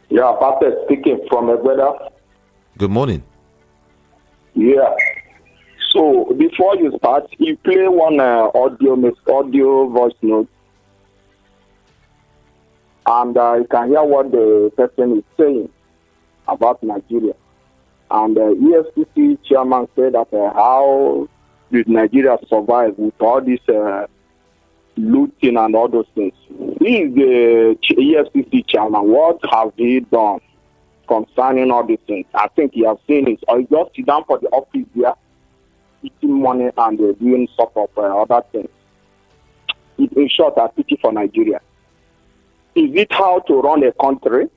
S9: Yeah, Pastor speaking from Agbakoba.
S1: Good morning.
S9: Yeah. So before you start, you play one audio voice note, and you can hear what the person is saying about Nigeria. And the EFCC chairman said that how did Nigeria survive with all this looting and all those things? He is the EFCC chairman. What have he done concerning all these things? I think he has seen it. Or he just sit down for the office there, eating money and doing sort of other things. In short, I pity for Nigeria. Is it how to run a country?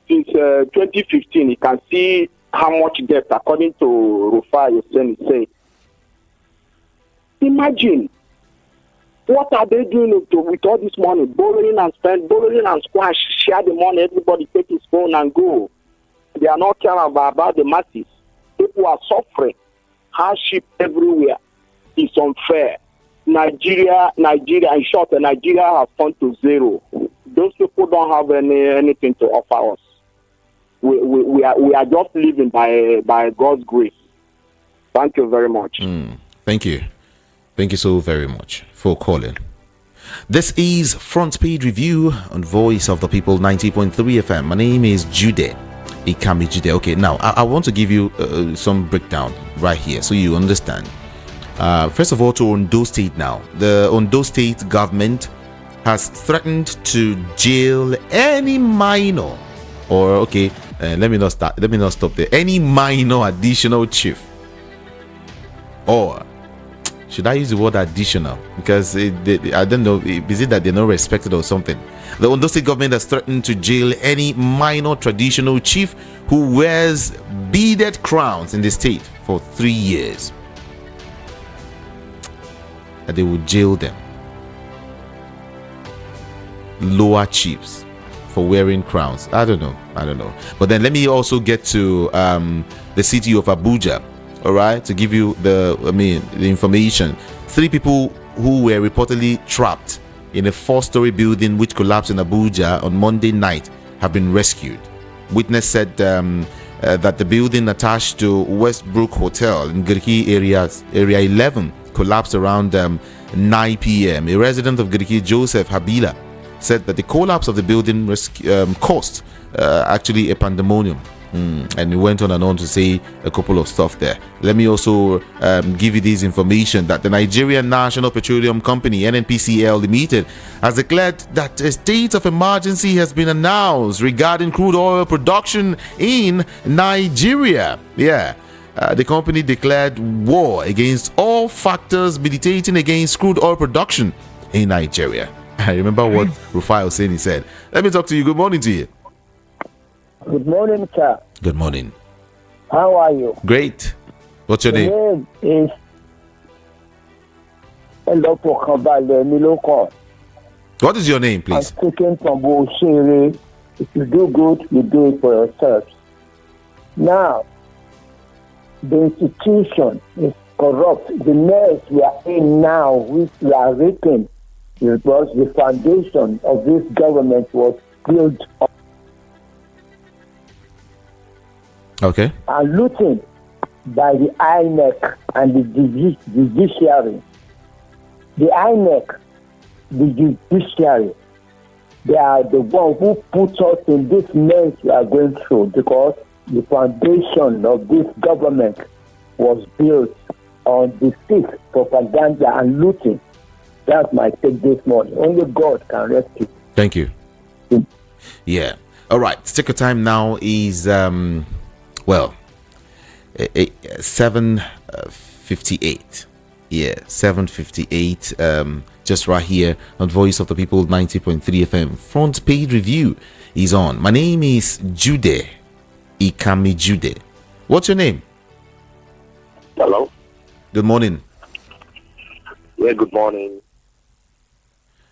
S9: Since 2015, you can see how much debt, according to Rufai Oseni, say. Imagine, what are they doing with all this money? Borrowing and squash, share the money, everybody take his phone and go. They are not caring about the masses. People are suffering. Hardship everywhere. It's unfair. Nigeria, in short, Nigeria has gone to zero. Those people don't have anything to offer us. We are just living by God's grace. Thank you very much.
S1: Thank you. Thank you so very much for calling. This is Front Page Review on Voice of the People 90.3 FM. My name is Jude. Ikami Jude. Okay, now I want to give you some breakdown right here so you understand. First of all, to Ondo State now. The Ondo State government has threatened to jail any minor, or let me not stop there. Any minor additional chief, or should I use the word additional? Because I don't know, is it that they're not respected or something? The Ondo State government has threatened to jail any minor traditional chief who wears beaded crowns in the state for 3 years. And they will jail them. Lower chiefs for wearing crowns. I don't know. But then let me also get to the city of Abuja. All right, to give you the information. 3 people who were reportedly trapped in a 4-story building which collapsed in Abuja on Monday night have been rescued. Witness said that the building attached to Westbrook Hotel in Giriki area 11 collapsed around 9 p.m. A resident of Giriki, Joseph Habila, said that the collapse of the building caused actually a pandemonium. And he went on and on to say a couple of stuff there. Let me also give you this information that the Nigerian National Petroleum Company, NNPCL Limited, has declared that a state of emergency has been announced regarding crude oil production in Nigeria. The company declared war against all factors militating against crude oil production in Nigeria. I remember what Rufai Oseni said. Let me talk to you. Good morning to you.
S10: Good morning, sir.
S1: Good morning.
S10: How are you?
S1: Great. What's your name?
S10: My name is Miloko.
S1: What is your name, please?
S10: I'm speaking from Bushiri. If you do good, you do it for yourself. Now, the institution is corrupt. The mess we are in now, which we are reaping, because the foundation of this government was built on and looting by the INEC and the judiciary. The INEC, the judiciary, they are the ones who put us in this mess we are going through, because the foundation of this government was built on deceit, propaganda, and looting. That's my take this morning. Only God can rescue.
S1: Thank you. Yeah. All right. Sticker time now is 7:58. Yeah, 7:58. Just right here on Voice of the People 90.3 FM. Front page review is on. My name is Jude Ikami Jude. What's your name?
S11: Hello.
S1: Good morning.
S11: Yeah, good morning.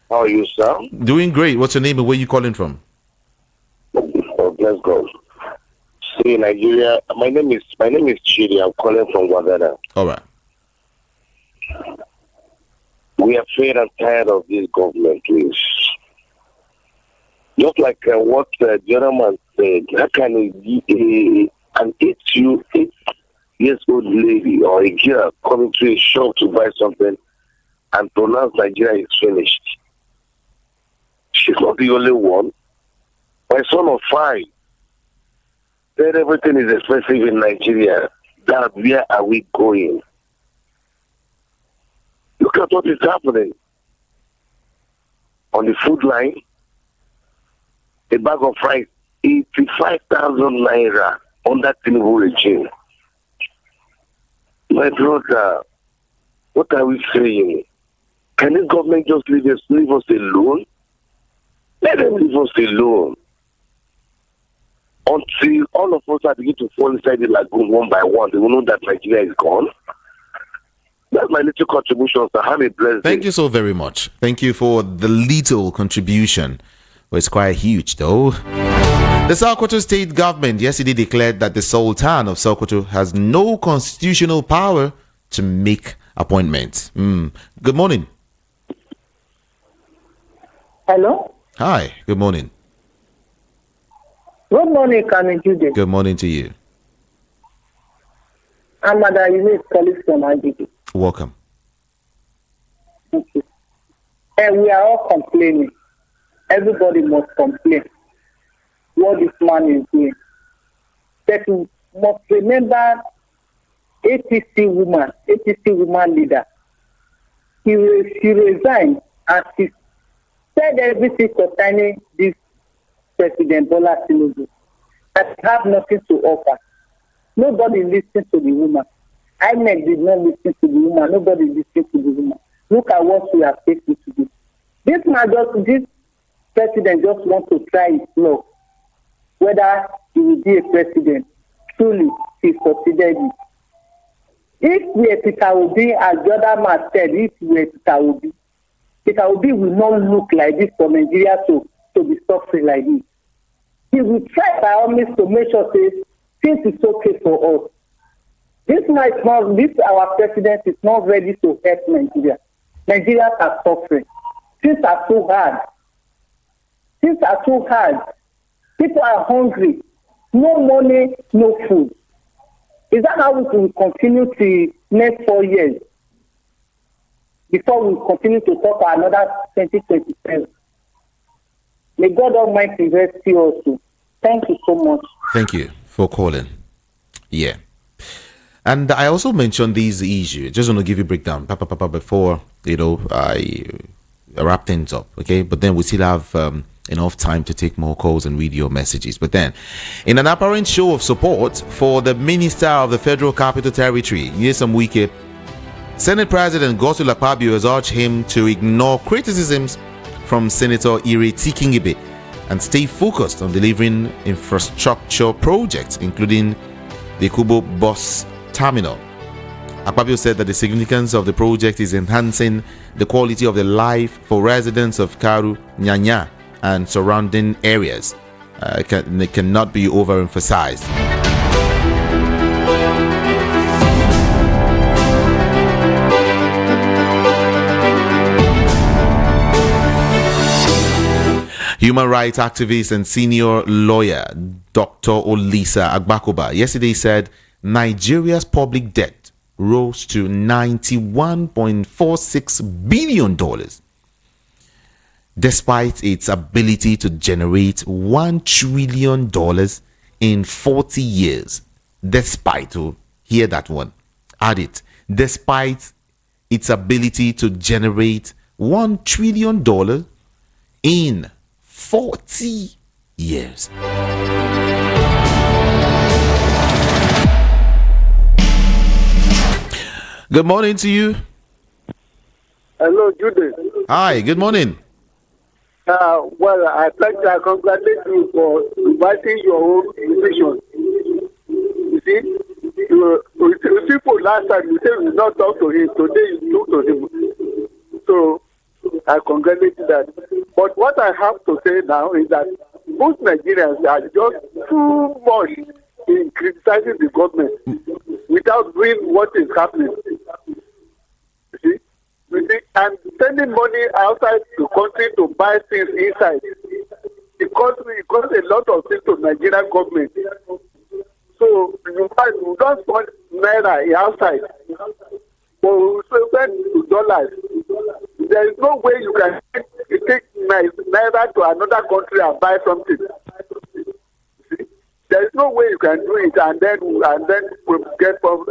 S11: How are you, sir?
S1: Doing great. What's your name and where you calling from?
S11: Oh, let's go. See, Nigeria. My name is Chidi. I'm calling from Wadana.
S1: All right.
S11: We are afraid and tired of this government, please. Just like what the gentleman said, how can an 8-year-old lady or a girl come into a shop to buy something and pronounce Nigeria is finished? She's not the only one. My son of 5 said everything is expensive in Nigeria. Dad, where are we going? Look at what is happening. On the food line, a bag of rice, 85,000 naira under Tinubu regime. My brother, what are we saying? Can this government just leave us alone? Let them leave us alone. Until all of us are beginning to fall inside the lagoon one by one, they will know that Nigeria is gone. That's my little contribution. So have a blessed day.
S1: Thank you so very much. Thank you for the little contribution. Well, it's quite huge, though. The Sokoto state government yesterday declared that the Sultan of Sokoto has no constitutional power to make appointments. Good morning.
S10: Hello?
S1: Hi, good morning.
S10: Good morning, Kami Jude.
S1: Good morning to you.
S10: I'm Madam Eunice calling from IDP.
S1: Welcome.
S10: Okay. And we are all complaining. Everybody must complain what this man is doing. But we must remember APC woman leader. She resigned and she said everything concerning this President Bola Tinubu that she have nothing to offer. Nobody listened to the woman. INEC did not listen to the woman. Nobody listened to the woman. Look at what we are facing today. This president just wants to try his luck. Whether he will be a president, truly he considered it. If we are Peter Obi, as the other man said, if we are Peter Obi will not look like this for Nigeria to be suffering like this. He will try by all means to make sure things is okay for us. Our president is not ready to help Nigeria. Nigerians are suffering. Things are too hard. People are hungry. No money, no food. Is that how we will continue to next 4 years before we continue to talk about another 2027? May God Almighty rescue us too. Thank you so much.
S1: Thank you for calling. Yeah. And I also mentioned these issues. Just want to give you a breakdown before, I wrap things up. Okay. But then we still have enough time to take more calls and read your messages. But then, in an apparent show of support for the Minister of the Federal Capital Territory, Nyesom Wike, Senate President Godswill Akpabio has urged him to ignore criticisms from Senator Ireti Kingibe and stay focused on delivering infrastructure projects, including the Kubo bus terminal. Akpabio said that the significance of the project is enhancing the quality of the life for residents of Karu, Nyanya, and surrounding areas. It cannot be overemphasized. Human rights activist and senior lawyer Dr. Olisa Agbakoba yesterday said Nigeria's public debt rose to $91.46 billion despite its ability to generate $1 trillion in 40 years. Despite, hear that one, add it, despite its ability to generate $1 trillion in 40 years. Good morning to you.
S6: Hello, Judith.
S1: Hi, good morning.
S6: Well, I'd like to congratulate you for inviting your own decision. You see, people last time you said you not talk to him. Today you talk to him. So I congratulate that. But what I have to say now is that most Nigerians are just too much in criticizing the government without doing what is happening. You see, and sending money outside the country to buy things inside. It costs a lot of things to Nigerian government. So you don't spend naira outside. But we spend dollars. There is no way you can take naira to another country and buy something. See? There is no way you can do it and then we get from.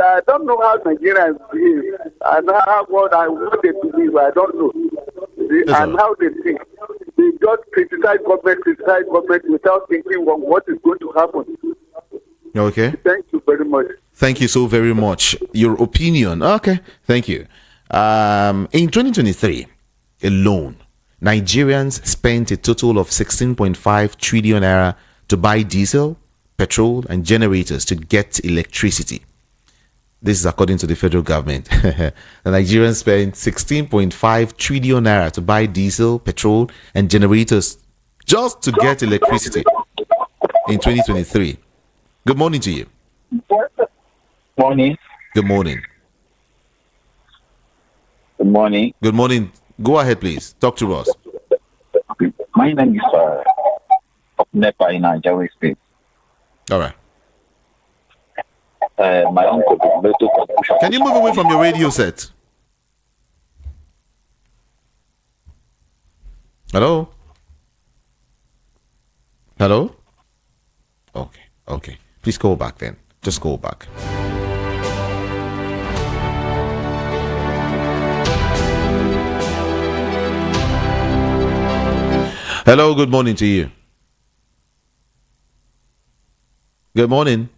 S6: I don't know how Nigerians behave and what they believe. I don't know. And how they think. They just criticize government without thinking what is going to happen.
S1: Okay.
S6: Thank you very much.
S1: Thank you so very much. Your opinion. Okay. Thank you. In 2023 alone, Nigerians spent a total of 16.5 trillion naira to buy diesel, petrol, and generators to get electricity. This is according to the federal government. The Nigerians spent 16.5 trillion naira to buy diesel, petrol, and generators just to get electricity in 2023. Good morning to you.
S12: Morning.
S1: Good morning.
S12: Good morning.
S1: Good morning. Go ahead, please. Talk to us.
S12: My name is Nepa in Nigeria State.
S1: All right.
S12: My uncle.
S1: Can you move away from your radio set? Hello? Hello? Okay. Please call back then. Just call back. Hello, good morning to you. Good morning.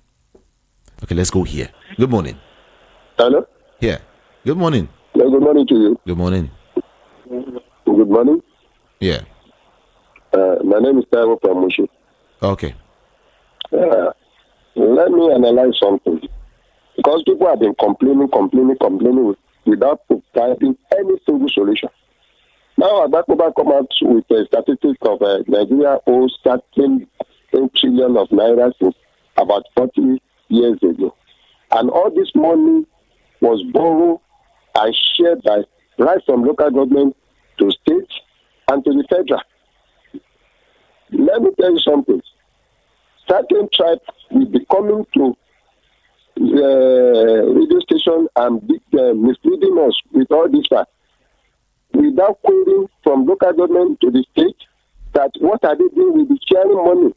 S1: Okay, let's go here. Good morning.
S11: Hello?
S1: Yeah. Good morning.
S11: Yeah, good morning to you.
S1: Good morning.
S11: Good morning.
S1: Yeah.
S11: My name is Taiwo from Mushi.
S1: Okay.
S11: Let me analyze something. Because people have been complaining without providing any single solution. Now, Agbakoba come out with a statistic of Nigeria owes 13 trillion of naira since about 40 years ago. And all this money was borrowed and shared by right from local government to state and to the federal. Let me tell you something. Certain tribes will be coming to the radio station and misleading us with all this fact without querying from local government to the state that what are they doing with the sharing money?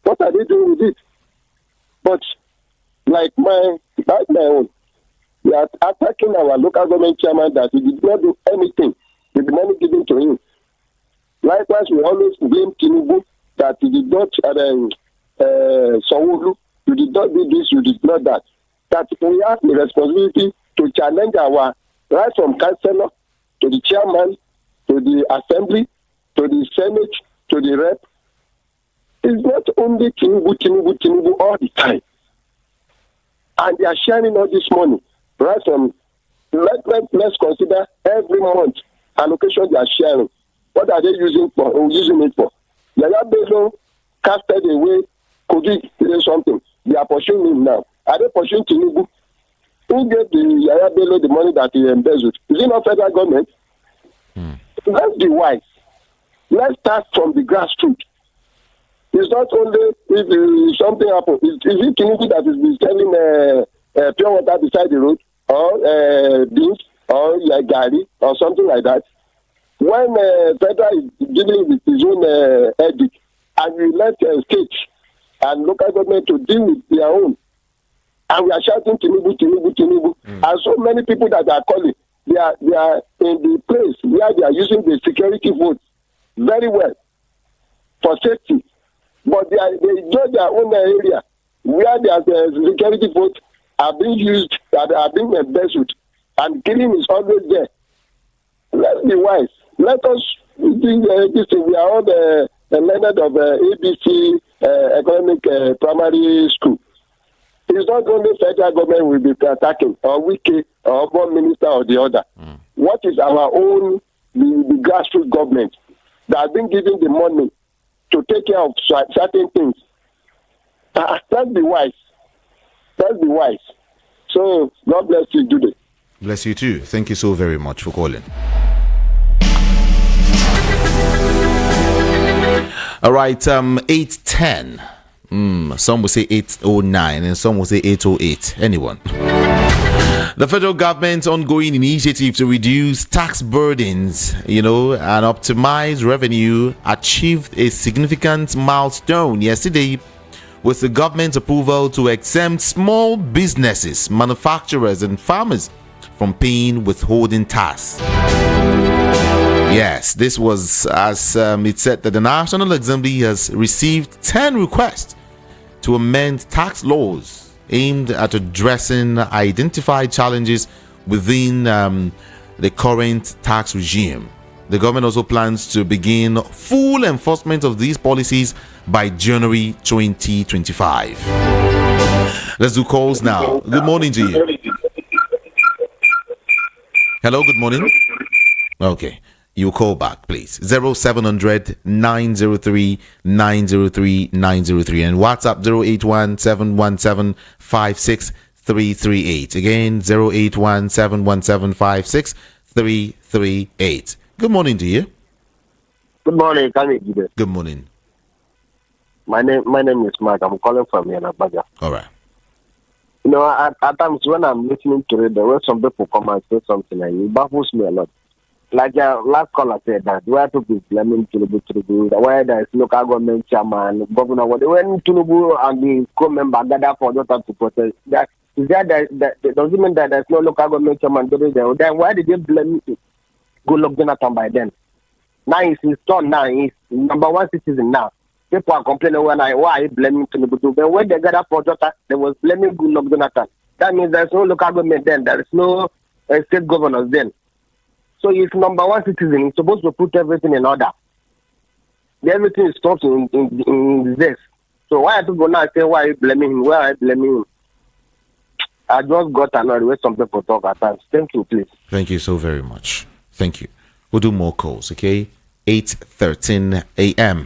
S11: What are they doing with it? But like my own, we are attacking our local government chairman that he did not do anything with the money given to him. Likewise, we always blame Tinubu that he did not, Sawulu, you did not do this, you did not that. That we have the responsibility to challenge our right from councillor to the chairman, to the assembly, to the senate, to the rep. It's not only Tinubu all the time. And they are sharing all this money. Right from, let's consider every month allocation they are sharing. What are they using it for? Yaya Bello casted away COVID something. They are pursuing him now. Are they pursuing Tinubu? Who gave the Yaya Bello the money that he embezzled? Is it not federal government?
S9: Let's be wise. Let's start from the grassroots. It's not only if something happens. Is it Tinubu that is selling pure water beside the road, or beans, or gari, or something like that? When federal is dealing with his own edict, and we let states and local government to deal with their own, and we are shouting Tinubu, Tinubu, Tinubu, and so many people that are calling, they are in the place where they are using the security vote very well for safety, but they judge their own area where their security vote are being used, that are being embezzled, and killing is always there. Let's be wise. Let us do this thing. We are all the learned of APC economic primary school. It's not only federal government will be attacking, or Wiki, or one minister or the other. What is our own the grassroots government that has been given the money to take care of certain things? Let's be wise. Let's be wise. So God bless you today.
S1: Bless you too. Thank you so very much for calling. All right, 8:10. Some will say 8:09 and some will say 8:08. Anyone? The federal government's ongoing initiative to reduce tax burdens, and optimize revenue achieved a significant milestone yesterday with the government's approval to exempt small businesses, manufacturers, and farmers from paying withholding tax. Yes, this was as it said that the National Assembly has received 10 requests to amend tax laws aimed at addressing identified challenges within the current tax regime. The government also plans to begin full enforcement of these policies by January 2025. Let's do calls now. Good morning to you. Hello, good morning. Okay. You call back, please. 0700 903 903 903 and WhatsApp 081 717 56338. Again, 081 717 56338. Good morning to you.
S13: Good morning, Kanye.
S1: Good morning.
S13: My name is Mark. I'm calling from Yanabaga.
S1: All right.
S13: At times when I'm listening to it, there were some people come and say something and it baffles me a lot. Like last caller said that where to be blaming Tinubu, where there is local government chairman, governor, when Tinubu and the co-member gather for daughter to protest, that is that doesn't mean that there's no local government chairman there. Then why did they blame Goodluck Jonathan by then? Now he's installed, now he's number one citizen now. People are complaining why are you blaming Tinubu? Then when they gather for daughter, they was blaming Goodluck Jonathan. That means there's no local government then, there is no state governors then. So if number one citizen is supposed to put everything in order, everything is stopped in this. So why are people now say why are you blaming him? Why are you blaming him? I just got annoyed with some people talk at times. Thank you, please.
S1: Thank you so very much. Thank you. We'll do more calls, okay? 8:13 a.m.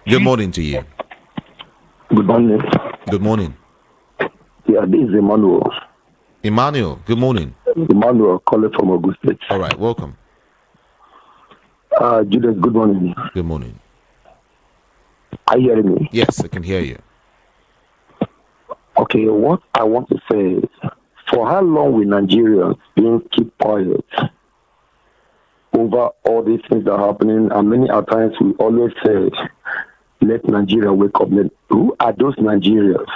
S1: Good morning to you.
S14: Good morning.
S1: Good morning.
S14: Yeah, this is Emmanuel.
S1: Emmanuel, good morning.
S14: Emmanuel, calling from Ogun State.
S1: All right, welcome.
S14: Judas, good morning.
S1: Good morning.
S14: Are you hearing me?
S1: Yes, I can hear you.
S14: Okay, what I want to say is, for how long will Nigerians keep quiet over all these things that are happening? And many a times we always say, let Nigeria wake up. Who are those Nigerians?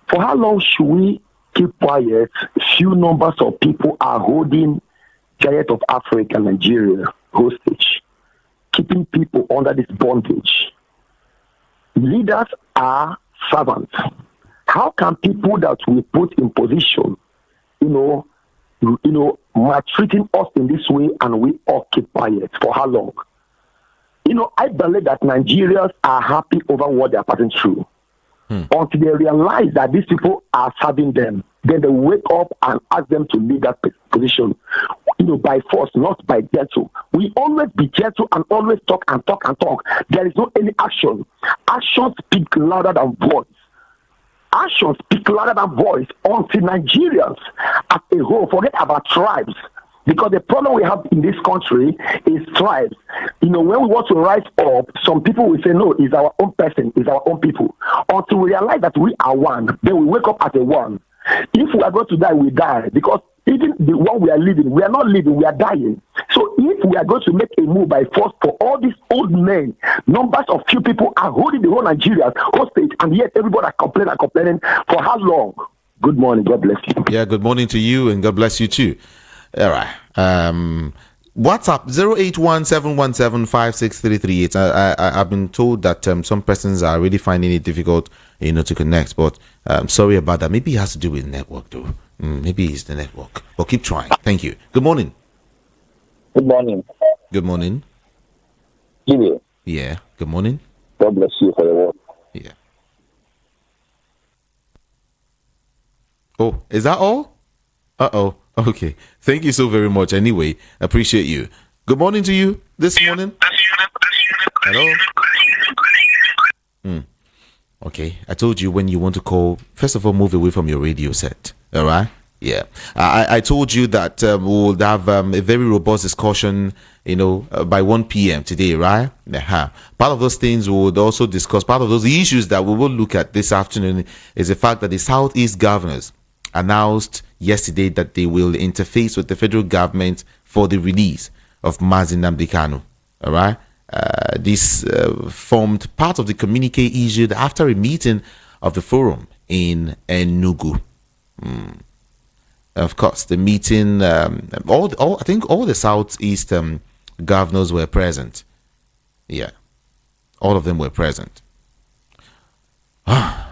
S14: For how long should we keep quiet? Few numbers of people are holding Giant of Africa, Nigeria, hostage, keeping people under this bondage. Leaders are servants. How can people that we put in position, maltreating us in this way and we all keep quiet? For how long? I believe that Nigerians are happy over what they are passing through. Until they realize that these people are serving them, then they wake up and ask them to leave that position, by force, not by gentle. We always be gentle and always talk and talk and talk. There is no any action. Action speak louder than voice. Actions speak louder than voice until Nigerians as a whole whole, forget about tribes. Because the problem we have in this country is tribes. You know, when we want to rise up, some people will say, no, it's our own person, it's our own people. Until we realize that we are one, then we wake up as a one. If we are going to die, we die. Because even the one we are living, we are not living, we are dying. So if we are going to make a move by force for all these old men, numbers of few people are holding the whole Nigeria hostage, and yet everybody are complaining. For how long? Good morning. God bless you.
S1: Yeah, good morning to you, and God bless you too. All right. WhatsApp 08171756338. I've been told that some persons are really finding it difficult, to connect. But sorry about that. Maybe it has to do with network, though. Maybe it's the network. But keep trying. Thank you. Good morning.
S12: Good morning.
S1: Good morning.
S12: Jimmy.
S1: Yeah. Good morning.
S12: God bless you for the work.
S1: Yeah. Oh, is that all? Uh-oh. Okay. Thank you so very much. Anyway, appreciate you. Good morning to you this morning. Hello? Okay. I told you when you want to call, first of all, move away from your radio set. All right? Yeah. I told you that we'll have a very robust discussion, by 1 p.m. today, right? Part of those things we would also discuss, part of those issues that we will look at this afternoon is the fact that the Southeast governors announced yesterday that they will interface with the federal government for the release of Mazi Nnamdi Kanu. All right. This formed part of the communique issued after a meeting of the forum in Enugu. Of course, the meeting, I think all the Southeast governors were present. Yeah. All of them were present.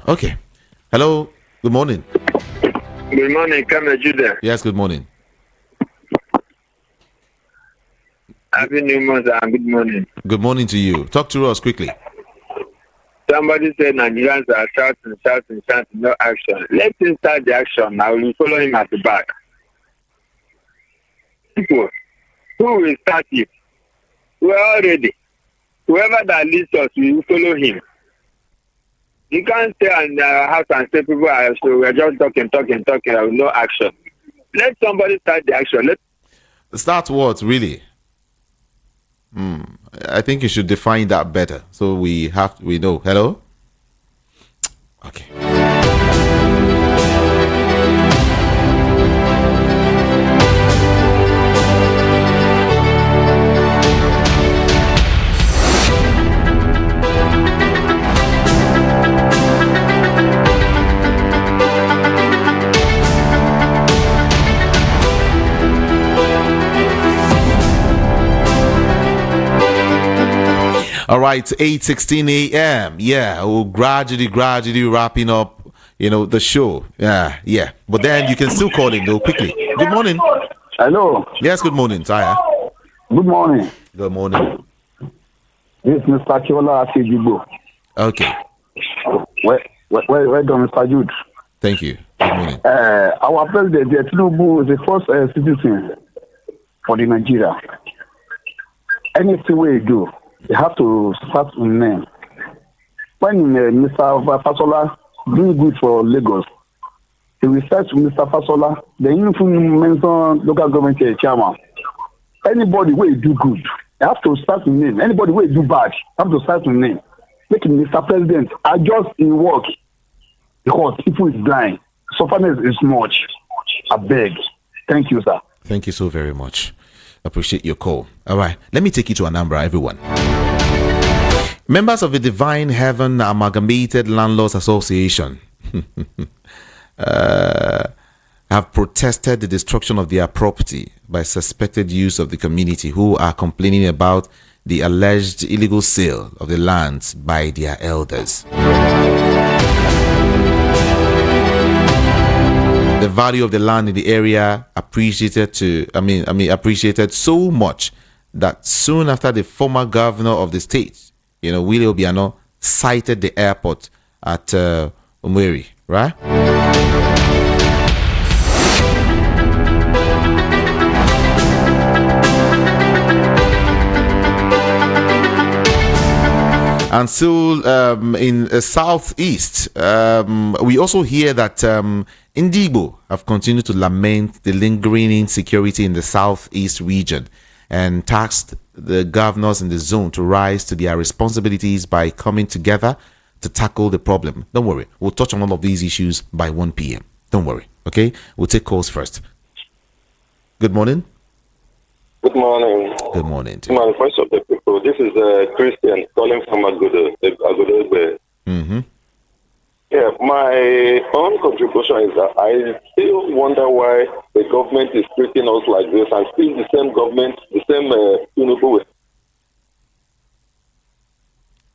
S1: Okay. Hello. Good morning.
S15: Good morning, Kamel Judah.
S1: Yes, good morning.
S15: Happy New Month and good morning.
S1: Good morning to you. Talk to us quickly.
S15: Somebody said Nigerians are shouting, no action. Let him start the action. I will follow him at the back. People, who will start it? We are all ready. Whoever that leads us, we will follow him. You can't stay in the house and say people are so we're just talking, no action. Let somebody start the action.
S1: Start what, really? I think you should define that better. So we know. Hello? Okay. All right, 8:16 a.m. Yeah, we'll gradually wrapping up, the show. Yeah. But then you can still call in though quickly. Good morning.
S14: Hello.
S1: Yes, good morning, Taya.
S14: Good morning.
S1: Good morning.
S14: This is Mr. Chiola Asijibo.
S1: Okay.
S14: Well done, Mr. Jude.
S1: Thank you. Good morning.
S14: Our president, Tinubu, is the first citizen for the Nigeria. Anything we do, you have to start with name. When Mr. Fasola doing good for Lagos, he will start with Mr. Fasola, then you mention local government chairman. Anybody will do good, you have to start with name. Anybody will do bad, you have to start with name. Make Mr. President adjust in work because people is blind. Suffering is much. I beg. Thank you, sir.
S1: Thank you so very much. Appreciate your call. All right, let me take you to Anambra, everyone. Members of the Divine Heaven Amalgamated Landlords Association have protested the destruction of their property by suspected use of the community, who are complaining about the alleged illegal sale of the lands by their elders. The value of the land in the area appreciated so much that soon after the former governor of the state, Willie Obiano, cited the airport at Umweri, right? And still in the southeast, we also hear that Indigo have continued to lament the lingering insecurity in the southeast region and tasked the governors in the zone to rise to their responsibilities by coming together to tackle the problem. Don't worry, we'll touch on all of these issues by 1 p.m. Don't worry, okay? We'll take calls first. Good morning.
S16: Good morning.
S1: Good morning.
S16: Good morning, Voice of the People. This is Christian calling from Agbakoba.
S1: Mm-hmm.
S16: Yeah, my own contribution is that I still wonder why the government is treating us like this, and still the same government, the same Tinubu.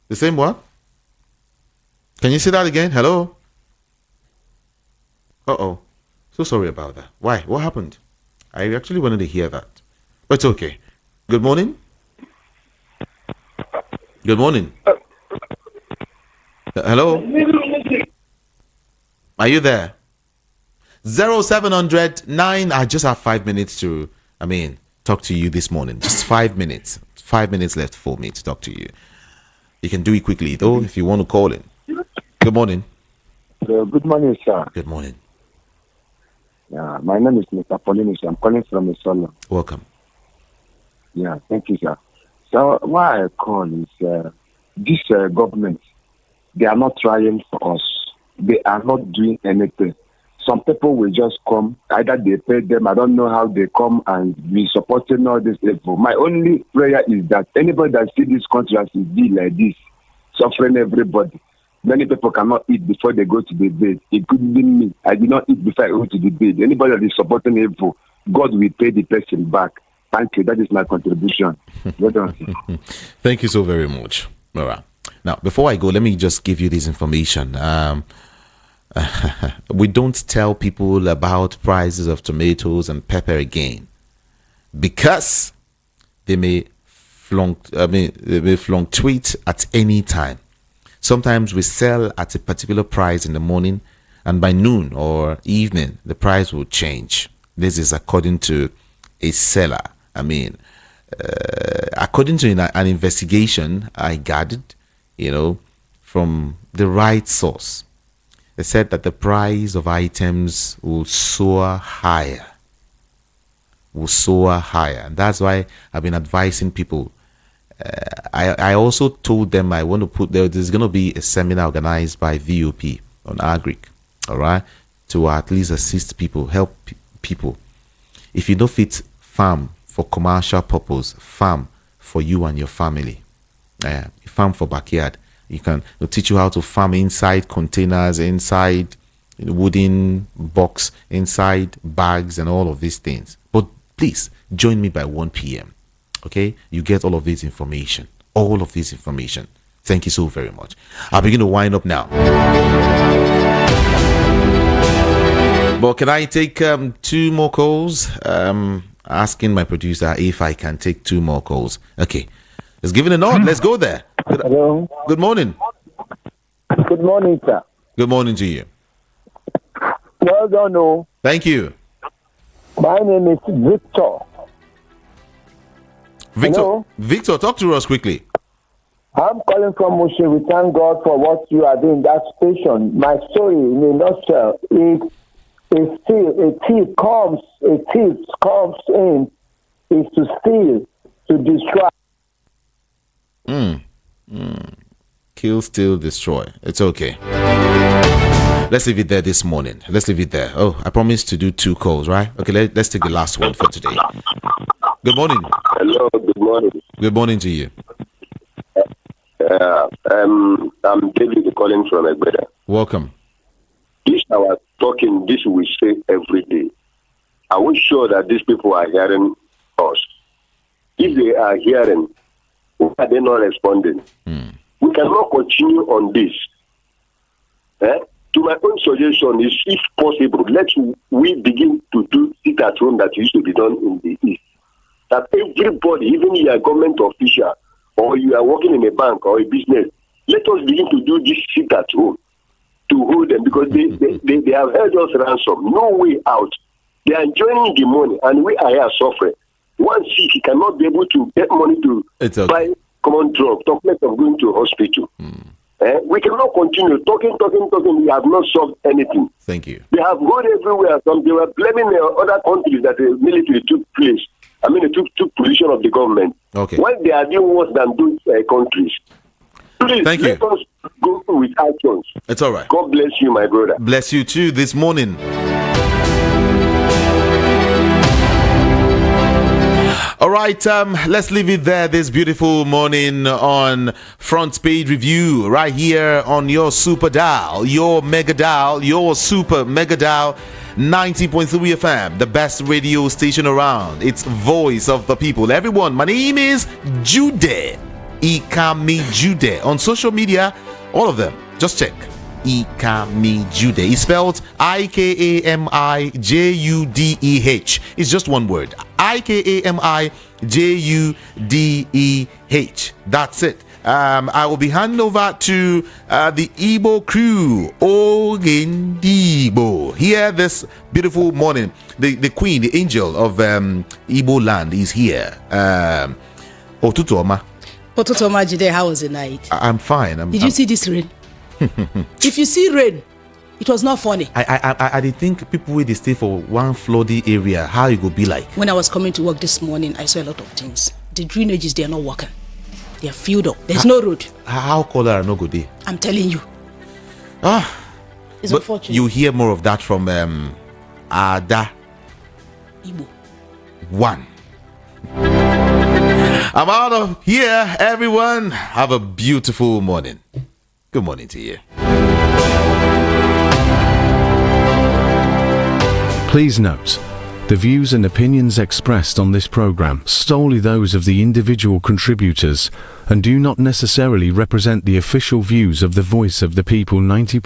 S1: The same what? Can you say that again? Hello? Uh-oh. So sorry about that. Why? What happened? I actually wanted to hear that. But it's okay. Good morning. Good morning. Hello? Are you there? 0700 9. I just have 5 minutes to, talk to you this morning. Just 5 minutes. 5 minutes left for me to talk to you. You can do it quickly, though, if you want to call in. Good morning.
S12: Good morning, sir.
S1: Good morning.
S12: Yeah, my name is Mr. Paulinus. I'm calling from Isolo.
S1: Welcome.
S12: Yeah, thank you, sir. So why I call is this government, they are not trying for us. They are not doing anything. Some people will just come, either they pay them, I don't know how they come and be supporting all this people. My only prayer is that anybody that see this country as it be like this, suffering everybody. Many people cannot eat before they go to the bed. It could be me. I did not eat before I go to the bed. Anybody that is supporting evil, God will pay the person back. Thank you. That is my contribution. Well done.
S1: Thank you so very much. All right. Now, before I go, let me just give you this information. We don't tell people about prices of tomatoes and pepper again because they may fluctuate at any time. Sometimes we sell at a particular price in the morning, and by noon or evening, the price will change. This is according to a seller. According to an investigation I gathered, from the right source, they said that the price of items will soar higher. And that's why I've been advising people. I also told them I want to put there's going to be a seminar organized by VOP on Agric, all right, to at least assist people, help people. If you don't fit farm for commercial purpose, farm for you and your family. Farm for backyard. We'll teach you how to farm inside containers, inside wooden box, inside bags, and all of these things. But please join me by 1 p.m. Okay, you get all of this information. Thank you so very much. I'll begin to wind up now. But can I take 2 more calls? Asking my producer if I can take 2 more calls. Okay, let's give it a nod. Let's go there.
S12: Hello.
S1: Good morning.
S12: Good morning, sir.
S1: Good morning to you.
S12: Well done, oh.
S1: Thank you.
S12: My name is Victor.
S1: Victor, talk to us quickly.
S12: I'm calling from Mushin. We thank God for what you are doing. That station. My story, in a nutshell, is a thief comes in is to steal, to destroy.
S1: Kill, steal, destroy. It's okay. Let's leave it there this morning. Let's leave it there. Oh, I promised to do 2 calls, right? Okay, let's take the last one for today. Good morning.
S16: Hello, good morning.
S1: Good morning to you.
S16: I'm David calling from Agbakoba.
S1: Welcome.
S16: This our talking, this we say every day. Are we sure that these people are hearing us? If they are hearing, why are they not responding? We cannot continue on this. To my own suggestion is, if possible, we begin to do it at home that used to be done in the East. That everybody, even you are government official, or you are working in a bank or a business, let us begin to do this sit at home to hold them, because they have held us ransom. No way out. They are enjoying the money, and we are here suffering. One sick, he cannot be able to get money to buy common drug, talk less of going to hospital. We cannot continue talking. We have not solved anything.
S1: Thank you.
S16: They have gone everywhere. They were blaming other countries that the military took place. I mean, they took position of the government.
S1: Okay.
S16: When they are doing worse than those countries. Please, let us go with actions.
S1: It's all right.
S16: God bless you, my brother.
S1: Bless you too this morning. All right, let's leave it there this beautiful morning on Front Page Review right here on your super dial, your mega dial, your super mega dial, 90.3 FM, the best radio station around. It's voice of the people. Everyone, my name is Jude. Ikami Jude. On social media, all of them, just check. Ikami Jude. It's spelled IKAMIJUDEH. It's just one word. IKAMIJUDEH. That's it. I will be handing over to the Igbo crew. Ogendibo. Here this beautiful morning. The queen, the angel of Igbo land is here. Otutoma.
S17: Otutoma Jide, how was the night?
S1: I'm fine.
S17: Did you see this rain? If you see rain, it was not funny.
S1: I did think people will stay for one floody area. How it would be like?
S17: When I was coming to work this morning, I saw a lot of things. The drainages, they are not working. They are filled up. There's no road.
S1: How cholera no good day?
S17: I'm telling you. It's
S1: but
S17: unfortunate.
S1: You hear more of that from Ada
S17: Igbo.
S1: One. I'm out of here, everyone. Have a beautiful morning. Good morning to you.
S18: Please note, the views and opinions expressed on this program solely those of the individual contributors and do not necessarily represent the official views of the Voice of the People 90.